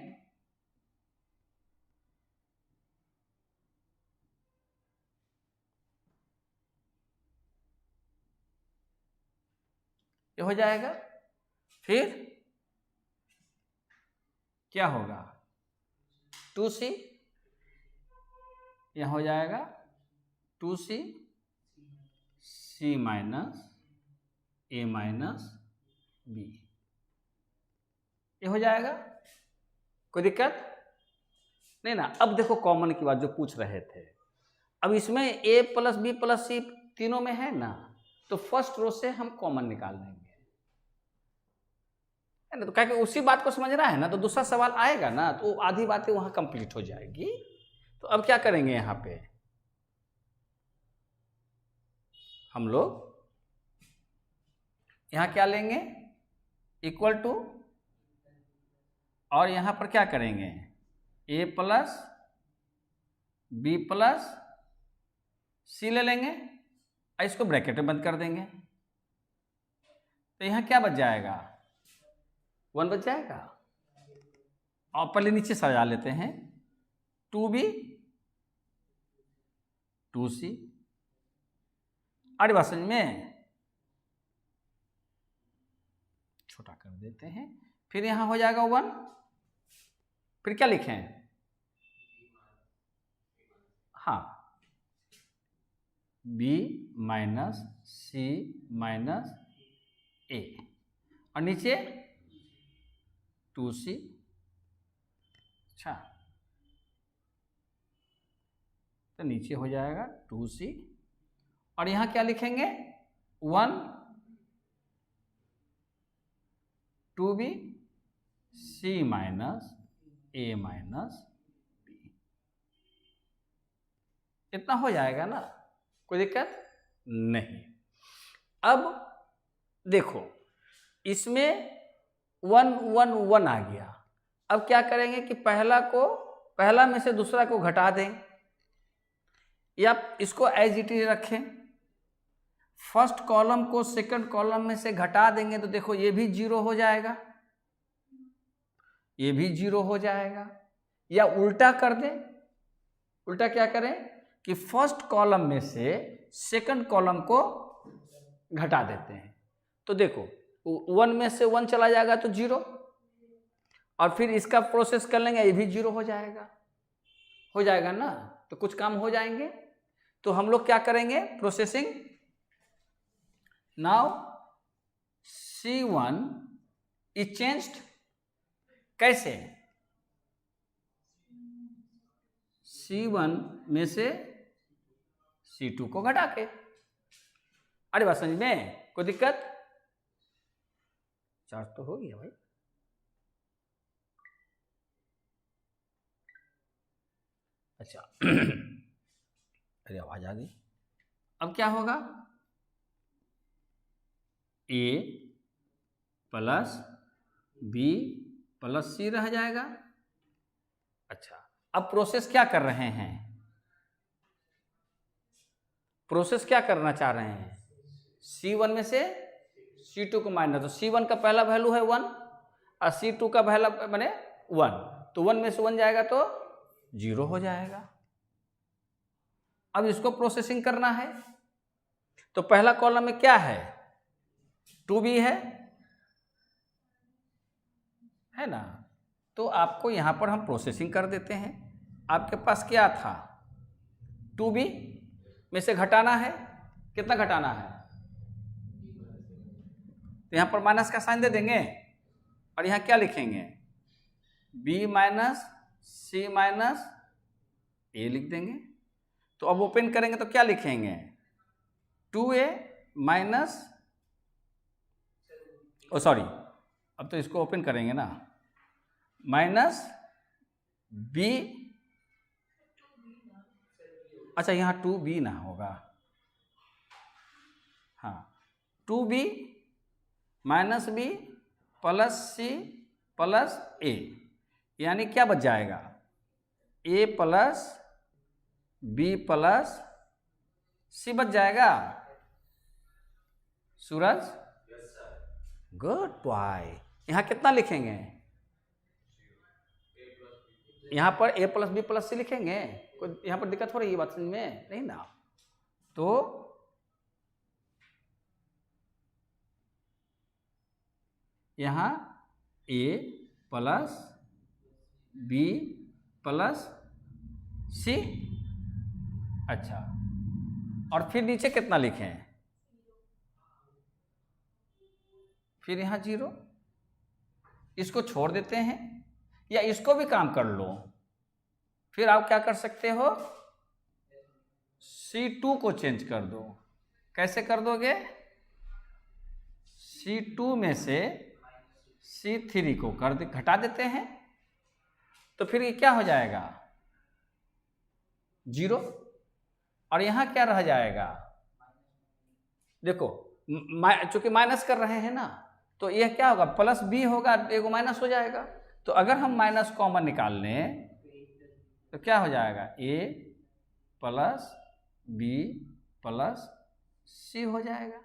ये हो जाएगा, फिर क्या होगा 2c, यह हो जाएगा 2c c minus a minus b, ये हो जाएगा, कोई दिक्कत नहीं ना। अब देखो कॉमन की बात जो पूछ रहे थे, अब इसमें a plus b plus c तीनों में है ना, तो फर्स्ट रो से हम कॉमन निकाल लेंगे, है ना। तो क्या उसी बात को समझना है ना, तो दूसरा सवाल आएगा ना तो आधी बातें वहां कंप्लीट हो जाएगी। तो अब क्या करेंगे, यहाँ पे हम लोग यहाँ क्या लेंगे, इक्वल टू, और यहाँ पर क्या करेंगे a plus b plus c ले लेंगे और इसको ब्रैकेट में बंद कर देंगे, तो यहाँ क्या बच जाएगा 1 बच जाएगा। और पहले नीचे सजा लेते हैं 2b 2c, अरे बात समझ में, छोटा कर देते हैं, फिर यहाँ हो जाएगा 1, फिर क्या लिखें, हाँ b minus c minus a, और नीचे 2c, अच्छा तो नीचे हो जाएगा 2c, और यहाँ क्या लिखेंगे 1 2b c minus a minus b, इतना हो जाएगा ना, कोई दिक्कत नहीं। अब देखो इसमें 1 1 1 आ गया, अब क्या करेंगे कि पहला में से दूसरा को घटा दें, या इसको एज इट इज रखें, फर्स्ट कॉलम को सेकंड कॉलम में से घटा देंगे तो देखो ये भी 0 हो जाएगा, ये भी 0 हो जाएगा। या उल्टा कर दें, उल्टा क्या करें कि फर्स्ट कॉलम में से सेकंड कॉलम को घटा देते हैं, तो देखो 1 में से 1 चला जाएगा तो 0, और फिर इसका प्रोसेस कर लेंगे, ये भी 0 हो जाएगा ना, तो कुछ काम हो जाएंगे। तो हम लोग क्या करेंगे, processing now C1 is changed, कैसे, C1 में से C2 को घटा के, अरे बात समझ में, कोई दिक्कत, चार्ज तो हो गया भाई, अच्छा अरे आवाज आ गई। अब क्या होगा, a plus b plus c रह जाएगा। अच्छा अब प्रोसेस क्या कर रहे हैं, प्रोसेस क्या करना चाह रहे हैं, C1 में से C2 को माइनस, तो C1 का पहला वैल्यू है 1 और C2 का पहला माने 1, तो 1 में से 1 जाएगा तो 0 हो जाएगा। अब इसको प्रोसेसिंग करना है, तो पहला कॉलम में क्या है, 2b है ना, तो आपको यहां पर हम प्रोसेसिंग कर देते हैं। आपके पास क्या था, 2b में से घटाना है, कितना घटाना है, तो यहां पर माइनस का साइन दे देंगे और यहां क्या लिखेंगे, b minus c minus a लिख देंगे। तो अब ओपन करेंगे तो क्या लिखेंगे, 2a माइनस, ओ सॉरी, अब तो इसको ओपन करेंगे ना, माइनस b, अच्छा यहाँ 2b ना होगा, हाँ 2b minus b plus c plus a, यानी क्या बच जाएगा, a plus b plus c बच जाएगा। सूरज, गुड बॉय। यहाँ कितना लिखेंगे, यहाँ पर a प्लस बी प्लस सी लिखेंगे, कोई यहाँ पर दिक्कत हो रही है बात समझ में नहीं ना, तो यहाँ a प्लस बी प्लस सी, अच्छा, और फिर नीचे कितना लिखें, फिर यहाँ 0, इसको छोड़ देते हैं या इसको भी काम कर लो, फिर आप क्या कर सकते हो, C2 को चेंज कर दो। कैसे कर दोगे, C2 में से C3 को घटा देते हैं, तो फिर ये क्या हो जाएगा 0, और यहां क्या रह जाएगा, देखो चूंकि माइनस कर रहे हैं ना, तो यह क्या होगा, प्लस b होगा, एगो माइनस हो जाएगा। तो अगर हम माइनस कॉमन निकाल लें तो क्या हो जाएगा, a plus b plus c हो जाएगा,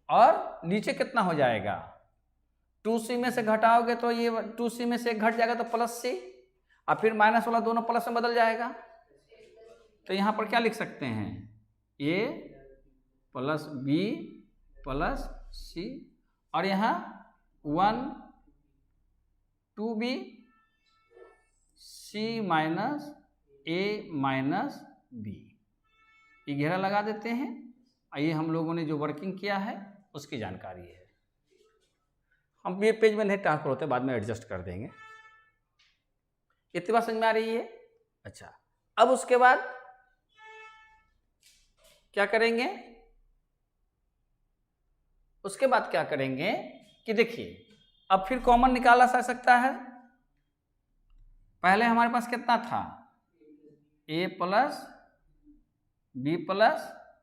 और नीचे कितना हो जाएगा, 2c में से घटाओगे तो ये 2c में से एक घट जाएगा तो प्लस c, और फिर माइनस वाला दोनों प्लस में बदल जाएगा। तो यहाँ पर क्या लिख सकते हैं, a plus b plus c, और यहाँ 1 2b c minus a minus b, ये घेरा लगा देते हैं। ये हम लोगों ने जो वर्किंग किया है उसकी जानकारी है, हम ये पेज में नहीं ट्रांसफर होते, बाद में एडजस्ट कर देंगे। इतनी बात समझ में आ रही है, अच्छा। अब उसके बाद क्या करेंगे, उसके बाद क्या करेंगे कि देखिए, अब फिर कॉमन निकाला जा सकता है। पहले हमारे पास कितना था, a प्लस बी प्लस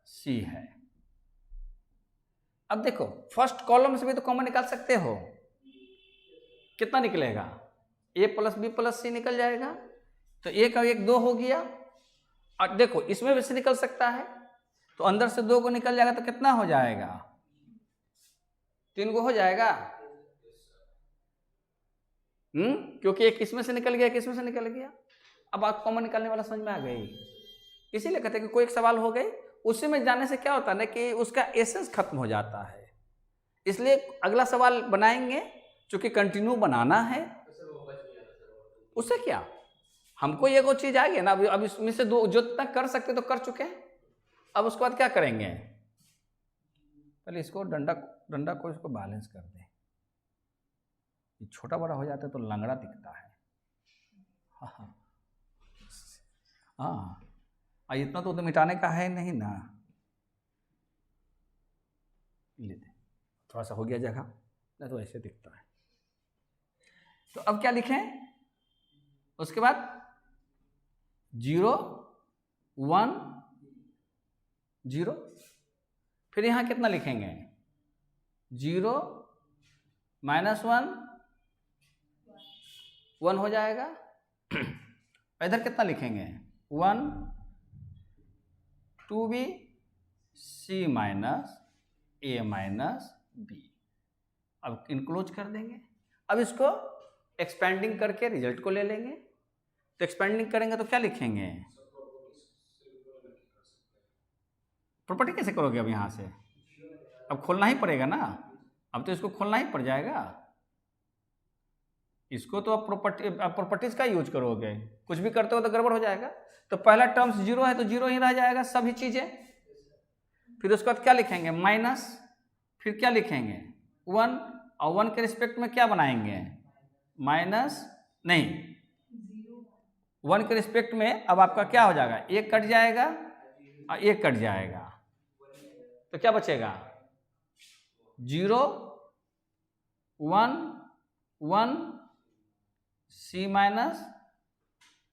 सी है। अब देखो फर्स्ट कॉलम से भी तो कॉमन निकाल सकते हो, कितना निकलेगा, a प्लस बी प्लस सी निकल जाएगा, तो a का 1 2 हो गया, और देखो इसमें भी से निकल सकता है, तो अंदर से 2 को निकल जाएगा तो कितना हो जाएगा, 3 को हो जाएगा, क्योंकि एक इसमें से निकल गया, एक इसमें से निकल गया। अब आप कॉमन निकालने वाला समझ में आ गई, इसीलिए कहते हैं कि कोई एक सवाल हो गई, उसी में जाने से क्या होता है ना कि उसका एसेंस खत्म हो जाता है, इसलिए अगला सवाल बनाएंगे, चूंकि कंटिन्यू बनाना है। उससे क्या, हमको ये को चीज आ गई ना, अब इसमें से 2 जो तक कर सकते तो कर चुके हैं। अब उसके बाद क्या करेंगे, पहले इसको डंडा को इसको बैलेंस कर दें, ये छोटा बड़ा हो जाता है तो लंगड़ा दिखता है। हाँ, इतना तो मिटाने का है नहीं ना, लेते थोड़ा सा हो गया जगह, नहीं तो ऐसे दिखता है। तो अब क्या लिखें, उसके बाद 0 1 0, फिर यहाँ कितना लिखेंगे, 0 -1 1 हो जाएगा। इधर कितना लिखेंगे, 1 2b सी माइनस ए माइनस बी। अब इनक्लोज कर देंगे। अब इसको एक्सपेंडिंग करके रिजल्ट को ले लेंगे। तो एक्सपेंडिंग करेंगे तो क्या लिखेंगे? प्रॉपर्टी कैसे करोगे अब यहाँ से? अब खोलना ही पड़ेगा ना, अब तो इसको खोलना ही पड़ जाएगा। इसको तो अब प्रॉपर्टीज का यूज करोगे, कुछ भी करते हो तो गड़बड़ हो जाएगा। तो पहला टर्म्स जीरो है तो जीरो ही रह जाएगा सभी चीजें। फिर उसके बाद क्या लिखेंगे? माइनस, फिर क्या लिखेंगे? 1, और 1 के रिस्पेक्ट में क्या बनाएंगे? माइनस नहीं, 1 के रिस्पेक्ट में अब आपका क्या हो जाएगा? एक कट जाएगा और एक कट जाएगा, तो क्या बचेगा? 0 1 1 सी माइनस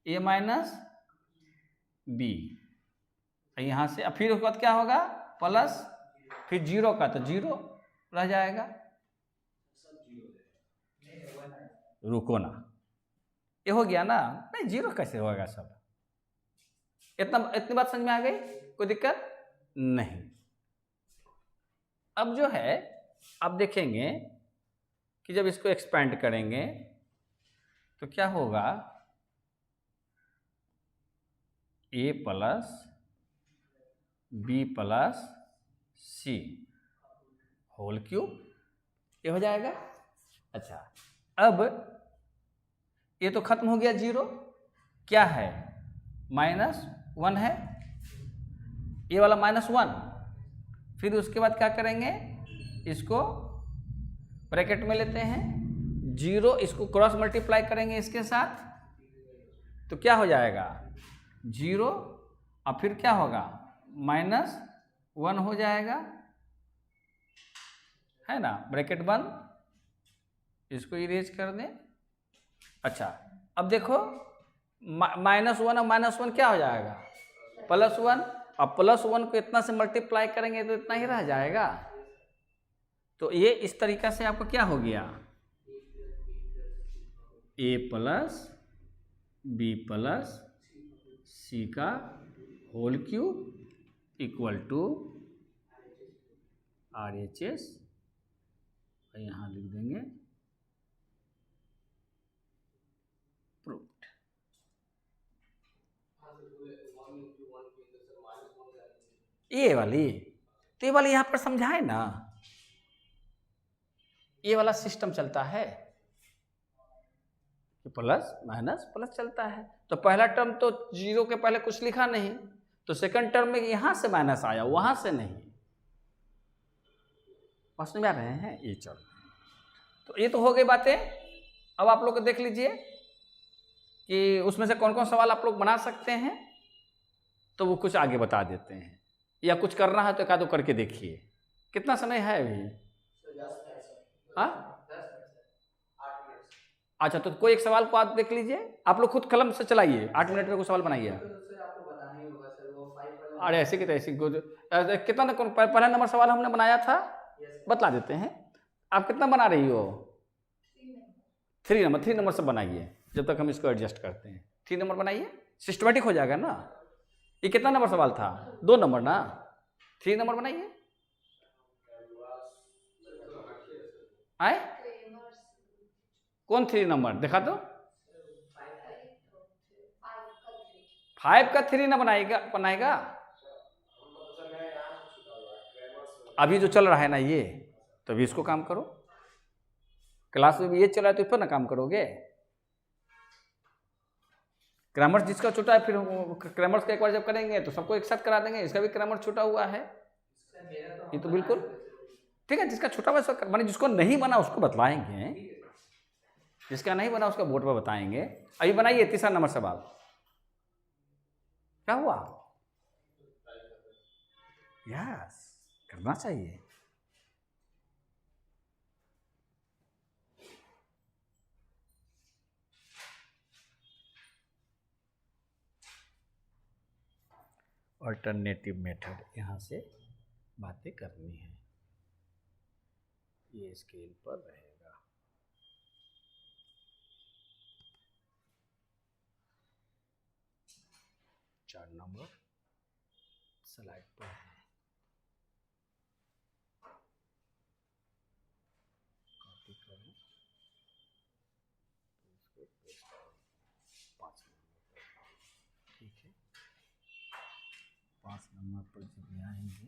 ए माइनस बी। यहाँ से फिर उसके बाद क्या होगा? प्लस, फिर 0 का तो 0 रह जाएगा। रुको ना, ये हो गया ना? नहीं, 0 कैसे होगा सब? इतनी बात समझ में आ गई? कोई दिक्कत नहीं। अब जो है, अब देखेंगे कि जब इसको एक्सपेंड करेंगे तो क्या होगा? ए प्लस बी प्लस सी होल क्यूब, ये हो जाएगा। अच्छा, अब ये तो खत्म हो गया 0, क्या है? -1 है, ये वाला -1। फिर उसके बाद क्या करेंगे? इसको ब्रैकेट में लेते हैं, 0, इसको क्रॉस मल्टीप्लाई करेंगे इसके साथ, तो क्या हो जाएगा? 0, और फिर क्या होगा? -1 हो जाएगा, है ना? ब्रैकेट बंद, इसको इरेज कर दें। अच्छा, अब देखो -1 और -1 क्या हो जाएगा? +1, और +1 को इतना से मल्टीप्लाई करेंगे तो इतना ही रह जाएगा। तो ये इस तरीका से आपको क्या हो गया? A plus b plus c का whole cube equal to RHS, यहाँ लिख देंगे प्रूव्ड। ये वाली, तो ये वाली यहाँ पर समझाए ना, ये वाला सिस्टम चलता है कि प्लस माइनस प्लस चलता है। तो पहला टर्म तो 0 के पहले कुछ लिखा नहीं, तो सेकंड टर्म में यहाँ से माइनस आया, वहां से नहीं। समझ में आ रहे हैं? ये चल, तो ये तो हो गई बातें। अब आप लोग देख लीजिए कि उसमें से कौन कौन सवाल आप लोग बना सकते हैं, तो वो कुछ आगे बता देते हैं, या कुछ करना है तो एक आधो करके देखिए। कितना समय है अभी? हाँ, अच्छा, तो कोई एक सवाल को आप देख लीजिए, आप लोग खुद कलम से चलाइए, 8 मिनट में कोई सवाल बनाइए। अरे ऐसे की तैसी कितना पहला नंबर सवाल हमने बनाया था, बतला देते हैं। आप कितना बना रही हो? 3 नंबर से बनाइए, जब तक हम इसको एडजस्ट करते हैं। 3 नंबर बनाइए, सिस्टमेटिक हो जाएगा ना। ये कितना नंबर सवाल था? 2 नंबर ना, 3 नंबर बनाइए। आए कौन 3 नंबर दिखा दो? 5 का 3 ना बनाएगा। अभी जो चल रहा है ना ये, तो अभी इसको काम करो। क्लास में भी ये चल रहा है तो इस पर ना काम करोगे। ग्रामर जिसका छोटा है, फिर ग्रामर का एक बार जब करेंगे तो सबको एक साथ करा देंगे। इसका भी ग्रामर छोटा हुआ है, ये तो बिल्कुल ठीक है। जिसका छोटा हुआ माने जिसको नहीं बना उसको बतलाएंगे, जिसका नहीं बना उसका बोर्ड पर बताएंगे। अभी बनाइए 3 नंबर सवाल। क्या हुआ? यस, करना चाहिए। अल्टरनेटिव मेथड, यहाँ से बातें करनी है, ये स्केल पर रहेगा। चार नंबर स्लाइड पर है। पर जब ये आएंगे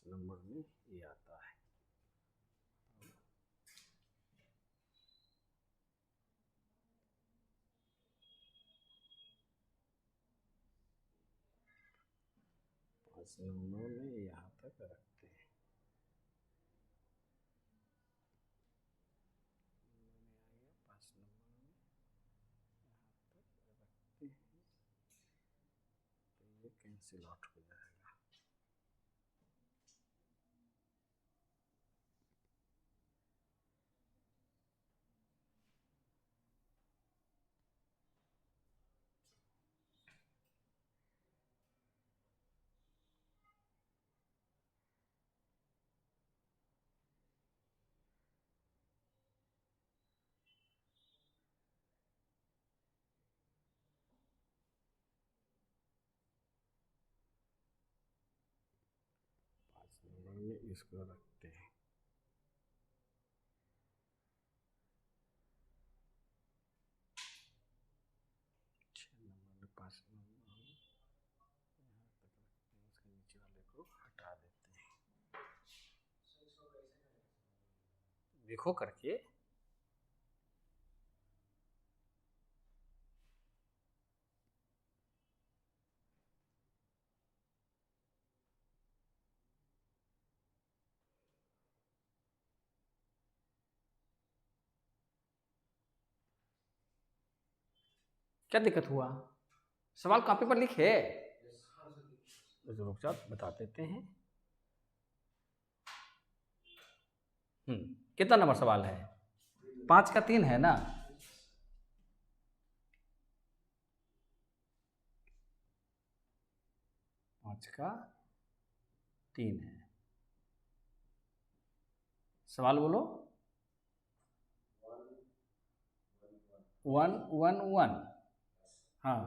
नंबर में ये आता है। पाँच नंबर में यहाँ तक रखते हैं। पाँच नंबर में यहाँ तक रखते हैं तो ये कैंसिल आउट हो जाएगा। पाँच नंबर में इसको रखते हैं। छः नंबर में पाँच नंबर में यहाँ तक रखते हैं, उसके नीचे वाले को हटा देते हैं। देखो करके क्या दिक्कत हुआ? सवाल कॉपी पर लिखे। रुक जाओ बता देते हैं। कितना नंबर सवाल है? 5 का 3 है ना? पाँच का 3 है। सवाल बोलो। 1 1 1। हाँ,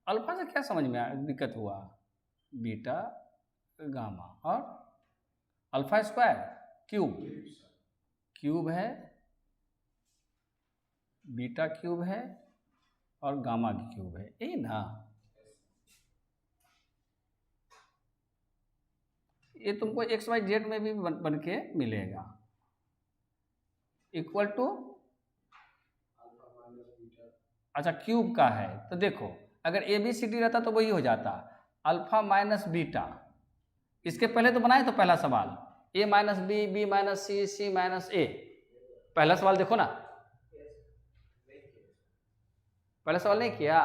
अल्फा से क्या समझ में दिक्कत हुआ? बीटा गामा और अल्फा स्क्वायर क्यूब है, बीटा क्यूब है और गामा क्यूब है, यही ना? ये तुमको एक्स वाई जेड में भी बन के मिलेगा। इक्वल टू, अच्छा क्यूब का है तो देखो अगर ए बी सी डी रहता तो वही हो जाता, अल्फा माइनस बीटा। इसके पहले तो बनाए तो पहला सवाल ए माइनस बी, बी माइनस सी, सी माइनस ए। पहला सवाल देखो ना, पहला सवाल नहीं किया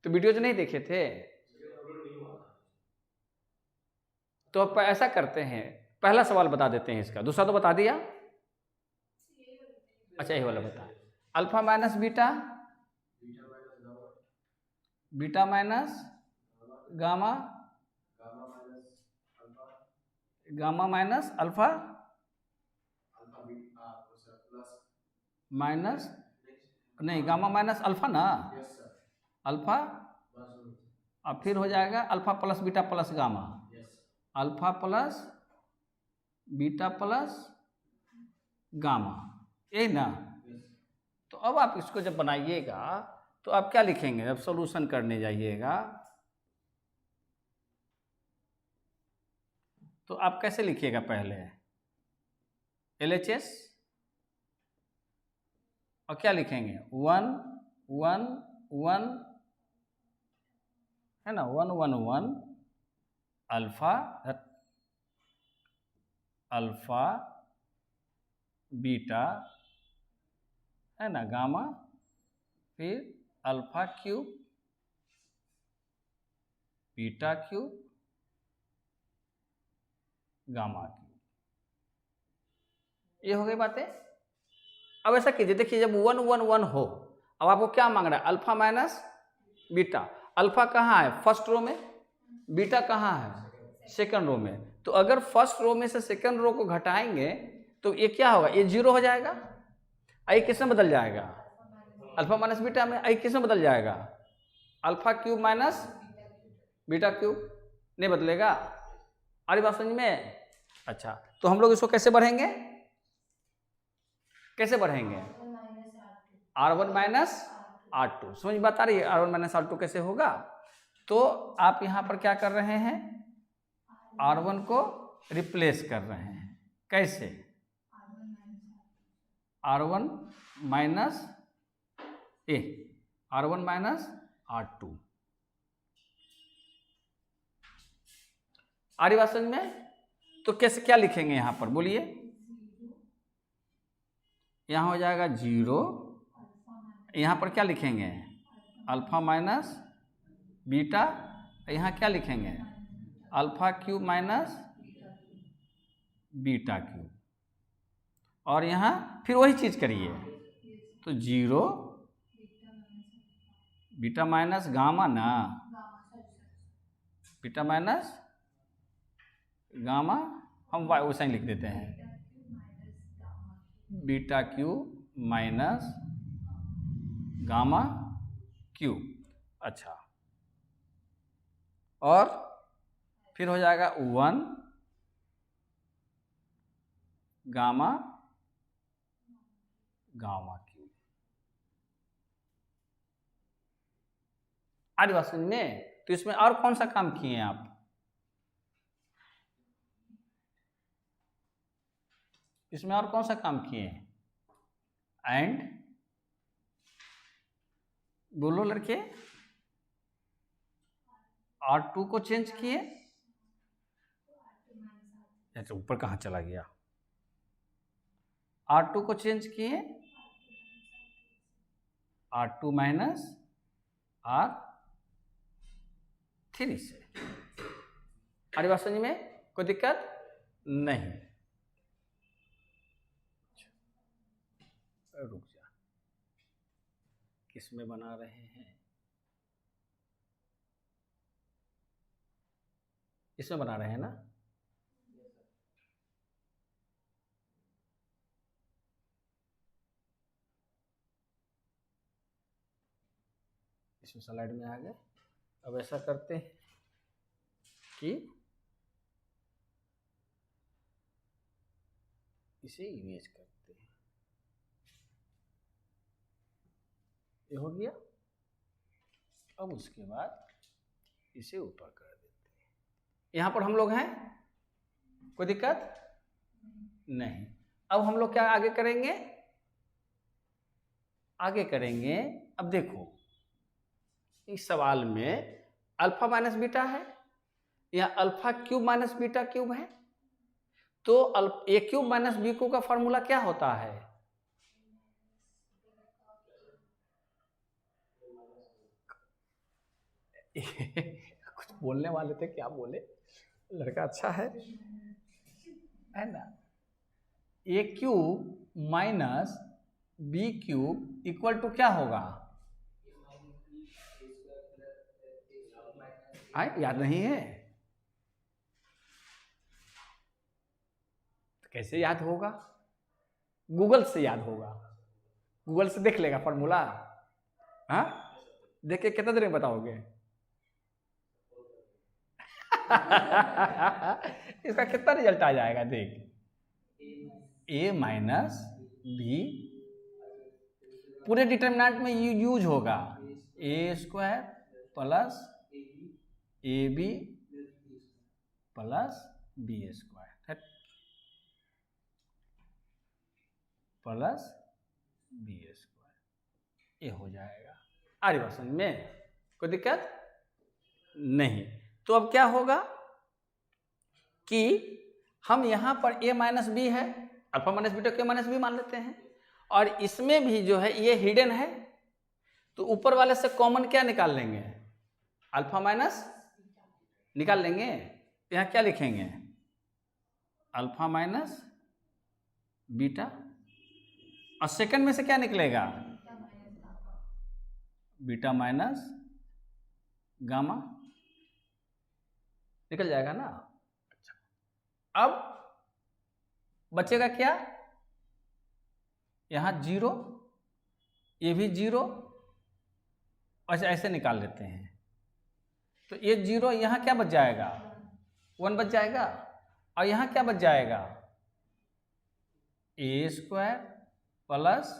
तो वीडियो जो नहीं देखे थे तो अब ऐसा करते हैं, पहला सवाल बता देते हैं इसका, दूसरा तो बता दिया। अच्छा ये वाला बता, alpha minus beta, beta minus gamma, gamma minus alpha minus, नहीं गामा माइनस अल्फा ना, अल्फा अब फिर हो जाएगा alpha plus beta plus gamma, alpha plus beta plus gamma, यही ना? तो अब आप इसको जब बनाइएगा तो आप क्या लिखेंगे? जब सॉल्यूशन करने जाइएगा तो आप कैसे लिखिएगा? पहले LHS और क्या लिखेंगे? 1 1 1 है ना, 1 1 1 अल्फा अल्फा बीटा, है ना, गामा, फिर alpha cube beta cube gamma cube. ये हो गई बातें। अब ऐसा कीजिए, देखिए जब 1 1 1 हो, अब आपको क्या मांग रहा है, अल्फा माइनस बीटा। अल्फा कहाँ है, फर्स्ट रो में, बीटा कहाँ है, सेकंड रो में। तो अगर फर्स्ट रो में से सेकंड रो को घटाएंगे तो ये क्या होगा, ये 0 हो जाएगा। आई किस में बदल जाएगा, अल्फा माइनस बीटा में। आई किस में बदल जाएगा, alpha cube minus beta cube. नहीं बदलेगा। आ रही बात समझ में। अच्छा, तो हम लोग इसको कैसे बढ़ेंगे, कैसे बढ़ेंगे, R1 माइनस R2। समझ बात आ रही है, R1 माइनस R2 कैसे होगा। तो आप यहां पर क्या कर रहे हैं, R1 को रिप्लेस कर रहे हैं। कैसे, R1 minus R1 minus R2। आ रही बात समझ में। तो कैसे, क्या लिखेंगे यहां पर बोलिए, यहां हो जाएगा 0, यहां पर क्या लिखेंगे, अल्फा माइनस बीटा, यहां क्या लिखेंगे, alpha cube minus beta cube. और यहां फिर वही चीज करिए, तो 0 बीटा माइनस गामा ना, बीटा माइनस गामा, हम वैसा ही लिख देते हैं, beta cube minus gamma cube. अच्छा, और फिर हो जाएगा 1 गामा गामा क्यूब। आज बात समझ में। तो इसमें और कौन सा काम किए हैं आप, इसमें और कौन सा काम किए हैं, एंड बोलो लड़के, R2 को चेंज किए। अच्छा, ऊपर कहाँ चला गया, R2 को चेंज किए R2 माइनस R3 से। अरे बात समझ में, कोई दिक्कत नहीं। रुक जा, किस में बना रहे हैं, इसमें बना रहे हैं ना। इसमें स्लाइड में आ गए। अब ऐसा करते हैं कि इसे इमेज करते हैं, ये हो गया। अब उसके बाद इसे ऊपर कर देते हैं। यहां पर हम लोग हैं, कोई दिक्कत नहीं। अब हम लोग क्या आगे करेंगे, आगे करेंगे। अब देखो इस सवाल में अल्फा माइनस बीटा है, या alpha cube minus beta cube है। तो ए क्यूब माइनस बी क्यूब का फॉर्मूला क्या होता है, कुछ बोलने वाले थे, क्या बोले, लड़का अच्छा है ना। A cube minus b cube equal to क्या होगा, याद नहीं है, तो कैसे याद होगा, गूगल से याद होगा, गूगल से देख लेगा फॉर्मूला। हाँ, देख के कितना देर में बताओगे। इसका कितना रिजल्ट आ जाएगा, देख, ए माइनस बी पूरे डिटरमिनेंट में यूज होगा, a square plus a b plus b square plus b square, ये हो जाएगा। आ रही बात समझ में, कोई दिक्कत नहीं। तो अब क्या होगा कि हम यहाँ पर a माइनस बी है, अल्फा माइनस बीटा के माइनस बी मान लेते हैं, और इसमें भी जो है ये हिडन है, तो ऊपर वाले से कॉमन क्या निकाल लेंगे, अल्फा माइनस निकाल लेंगे। यहाँ क्या लिखेंगे, अल्फा माइनस बीटा, और सेकंड में से क्या निकलेगा, बीटा माइनस गामा, निकल जाएगा ना। अच्छा, अब बचेगा क्या, यहां 0, ये भी 0, अच्छा ऐसे निकाल लेते हैं। तो ये 0 यहाँ क्या बच जाएगा, 1 बच जाएगा, और यहाँ क्या बच जाएगा, a square plus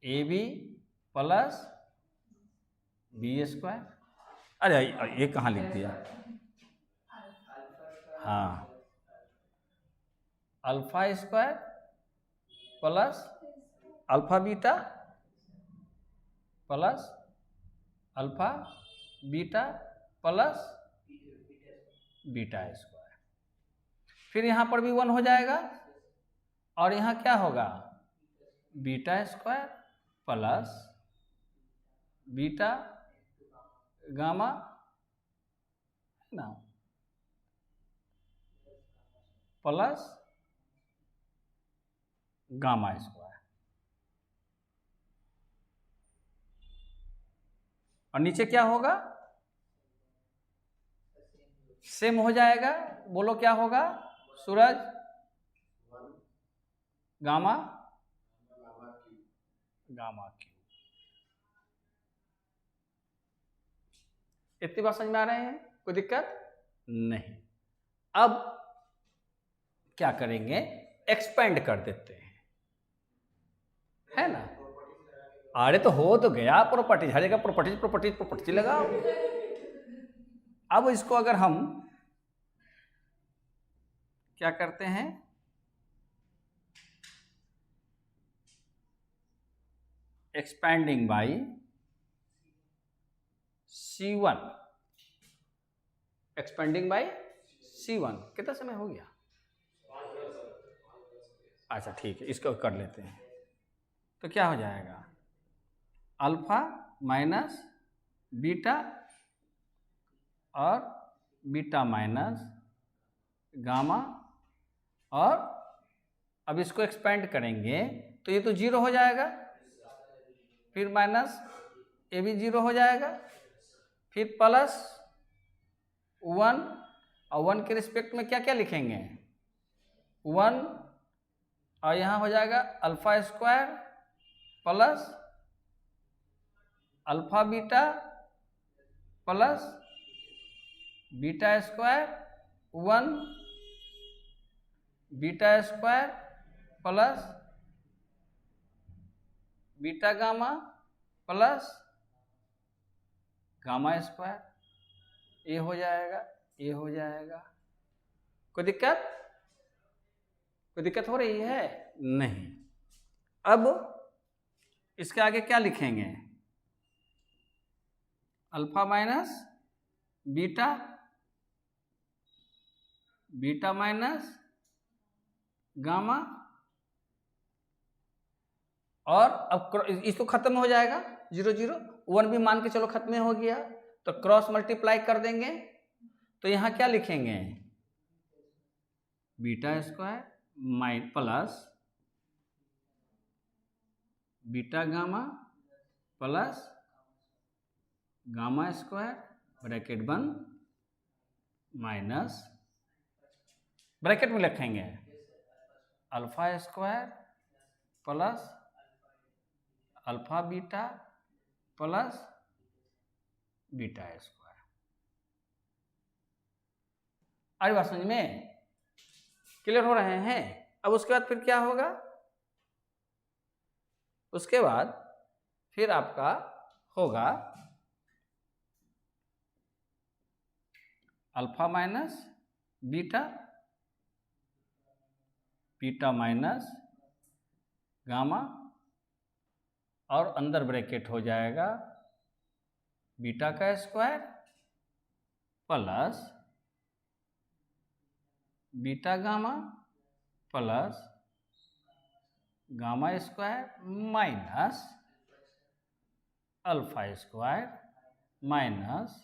a b plus b square. अरे ये कहाँ लिख दिया, हाँ, alpha square plus alpha beta plus alpha beta plus beta square. फिर यहाँ पर भी 1 हो जाएगा, और यहाँ क्या होगा, beta square plus beta gamma, है ना, प्लस गामा स्क्वायर, और नीचे क्या होगा, सेम हो जाएगा। बोलो क्या होगा सूरज, गामा गामा क्यू। इतनी बात समझ में आ रहे हैं, कोई दिक्कत नहीं। अब क्या करेंगे, एक्सपेंड कर देते हैं, है ना। अरे तो हो तो गया प्रॉपर्टीज, हर जगह प्रॉपर्टीज प्रॉपर्टीज प्रॉपर्टी लगाओ। अब इसको अगर हम क्या करते हैं, expanding by C1, expanding by C1, कितना समय हो गया, अच्छा ठीक है, इसको कर लेते हैं। तो क्या हो जाएगा, अल्फा माइनस बीटा और बीटा माइनस गामा, और अब इसको एक्सपेंड करेंगे तो ये तो 0 हो जाएगा, फिर माइनस ये भी 0 हो जाएगा, फिर प्लस 1, और 1 के रिस्पेक्ट में क्या क्या लिखेंगे, 1, और यहाँ हो जाएगा alpha square plus alpha beta plus beta square 1, beta square plus beta gamma plus gamma square, ये हो जाएगा, ये हो जाएगा। कोई दिक्कत, कोई दिक्कत हो रही है, नहीं। अब इसके आगे क्या लिखेंगे, alpha minus beta, beta minus gamma, और अब इसको खत्म हो जाएगा, 0 0, 1 भी मान के चलो खत्म हो गया, तो क्रॉस मल्टीप्लाई कर देंगे, तो यहां क्या लिखेंगे, beta square plus beta gamma plus gamma square bracket बंद माइनस, ब्रैकेट में लिखेंगे alpha square plus alpha beta plus beta square. आई बात समझ में, क्लियर हो रहे हैं। अब उसके बाद फिर क्या होगा, उसके बाद फिर आपका होगा alpha minus beta, beta minus gamma, और अंदर ब्रैकेट हो जाएगा बीटा का square plus beta gamma plus gamma square minus alpha square minus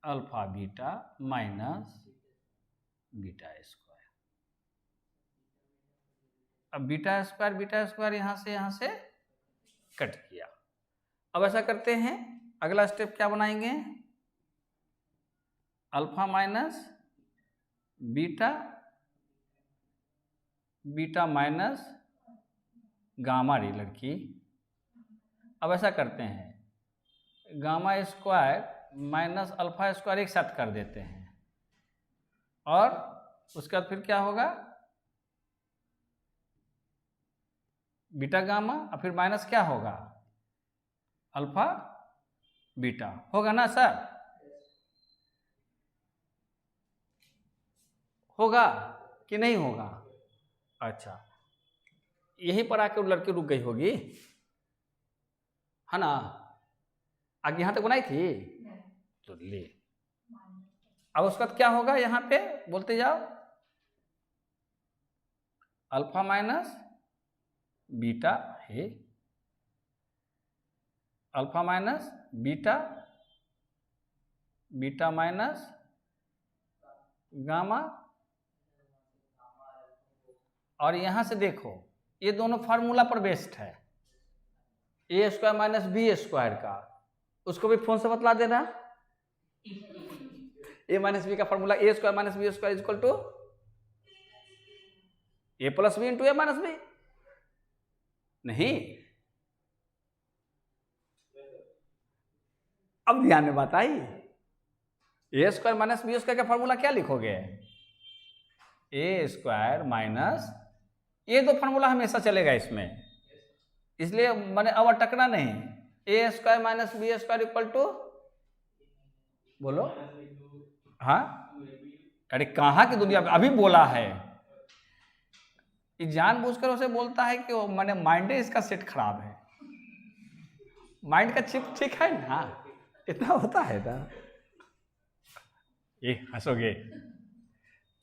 alpha beta minus beta square. अब बीटा स्क्वायर यहाँ से कट किया। अब ऐसा करते हैं, अगला स्टेप क्या बनाएंगे, alpha minus beta, beta minus gamma ray लड़की। अब ऐसा करते हैं, gamma square minus alpha square एक साथ कर देते हैं, और उसके बाद फिर क्या होगा, बीटा गामा और फिर माइनस क्या होगा, अल्फा बीटा। होगा ना सर? होगा कि नहीं होगा? अच्छा, यहीं पर आकर लड़की रुक गई होगी, है ना? आगे यहां तक बनाई थी तो ले। अब उसके बाद क्या होगा, यहां पे बोलते जाओ, अल्फा माइनस बीटा है, alpha minus beta, beta minus gamma, और यहां से देखो ये दोनों फार्मूला पर बेस्ड है, a square minus b square का। उसको भी फोन से बतला देना, ए माइनस बी का formula a square minus b square equal to a plus b into a minus b. नहीं, अब ध्यान में बात आई, a square minus b square का फार्मूला क्या लिखोगे, ए स्क्वायर माइनस, ये दो फार्मूला हमेशा चलेगा इसमें, इसलिए मैंने अब अटकना नहीं। A square minus b square equal to, बोलो, हाँ, अरे कहाँ की दुनिया में अभी बोला है, जानबूझकर उसे बोलता है कि मैंने माइंड इसका सेट खराब है, माइंड का चिप ठीक है ना, इतना होता है ना, ये हंसोगे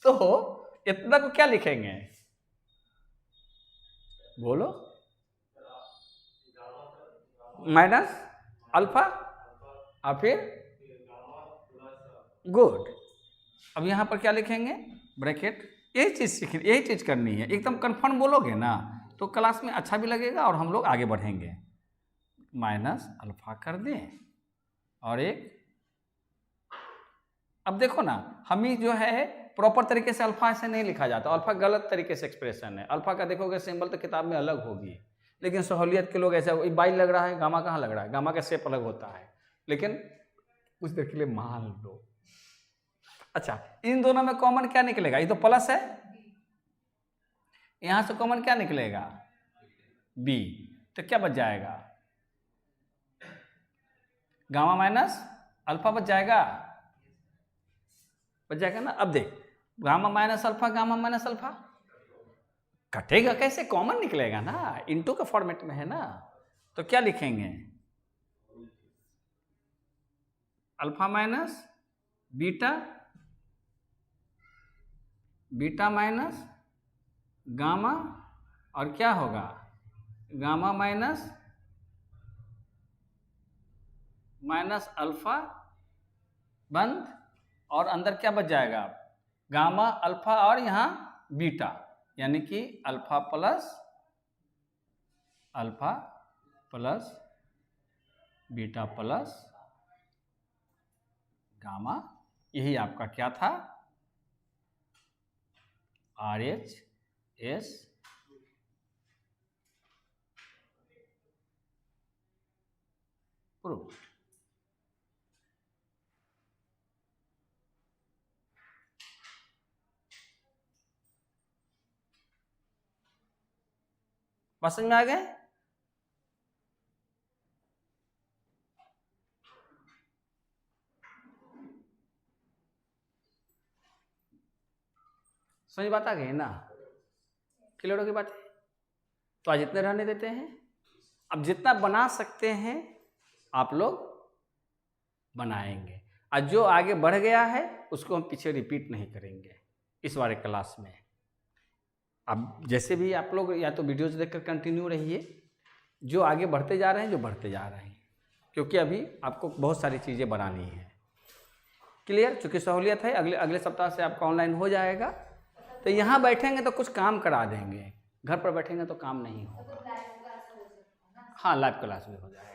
तो इतना को क्या लिखेंगे, बोलो, माइनस अल्फा और फिर गुड। अब यहां पर क्या लिखेंगे, ब्रैकेट। यही चीज सीख, यही चीज करनी है, एकदम कंफर्म बोलोगे ना तो क्लास में अच्छा भी लगेगा और हम लोग आगे बढ़ेंगे। माइनस अल्फा कर दें और एक, अब देखो ना, हम ही जो है प्रॉपर तरीके से अल्फा ऐसे नहीं लिखा जाता, अल्फा गलत तरीके से एक्सप्रेशन है। अल्फा का देखोगे सिंबल तो किताब में अलग होगी, लेकिन सहूलियत के लोग ऐसे, बाई लग रहा है, गामा कहाँ लग रहा है, गामा का शेप अलग होता है, लेकिन कुछ देर के लिए मान लो। अच्छा, इन दोनों में कॉमन क्या निकलेगा, ये तो प्लस है, यहां से कॉमन क्या निकलेगा, बी, तो क्या बच जाएगा, गामा माइनस अल्फा बच जाएगा ना। अब देख, गामा माइनस अल्फा कटेगा कैसे, कॉमन निकलेगा ना, इनटू का फॉर्मेट में है ना, तो क्या लिखेंगे, alpha minus beta, beta minus gamma, और क्या होगा, गामा माइनस अल्फा बंद, और अंदर क्या बच जाएगा, गामा अल्फा और यहां बीटा, यानी कि alpha plus beta plus gamma. यही आपका क्या था, RHS प्रूफ। बात समझ में आ गए? समझ बात आ गई ना, क्लियर होगी बात? तो आज इतने रहने देते हैं, अब जितना बना सकते हैं आप लोग बनाएंगे। और जो आगे बढ़ गया है उसको हम पीछे रिपीट नहीं करेंगे इस वाले क्लास में। अब जैसे भी आप लोग या तो वीडियोज देखकर कंटिन्यू रहिए, जो आगे बढ़ते जा रहे हैं, जो बढ़ते जा रहे हैं, क्योंकि अभी आपको बहुत सारी चीज़ें बनानी है। क्लियर? चूँकि सहूलियत है, अगले सप्ताह से आपका ऑनलाइन हो जाएगा। तो यहाँ बैठेंगे तो कुछ काम करा देंगे, घर पर बैठेंगे तो काम नहीं होगा।
लाइव क्लास हो सकता है ना?
हाँ, लाइव क्लास भी हो जाएगा।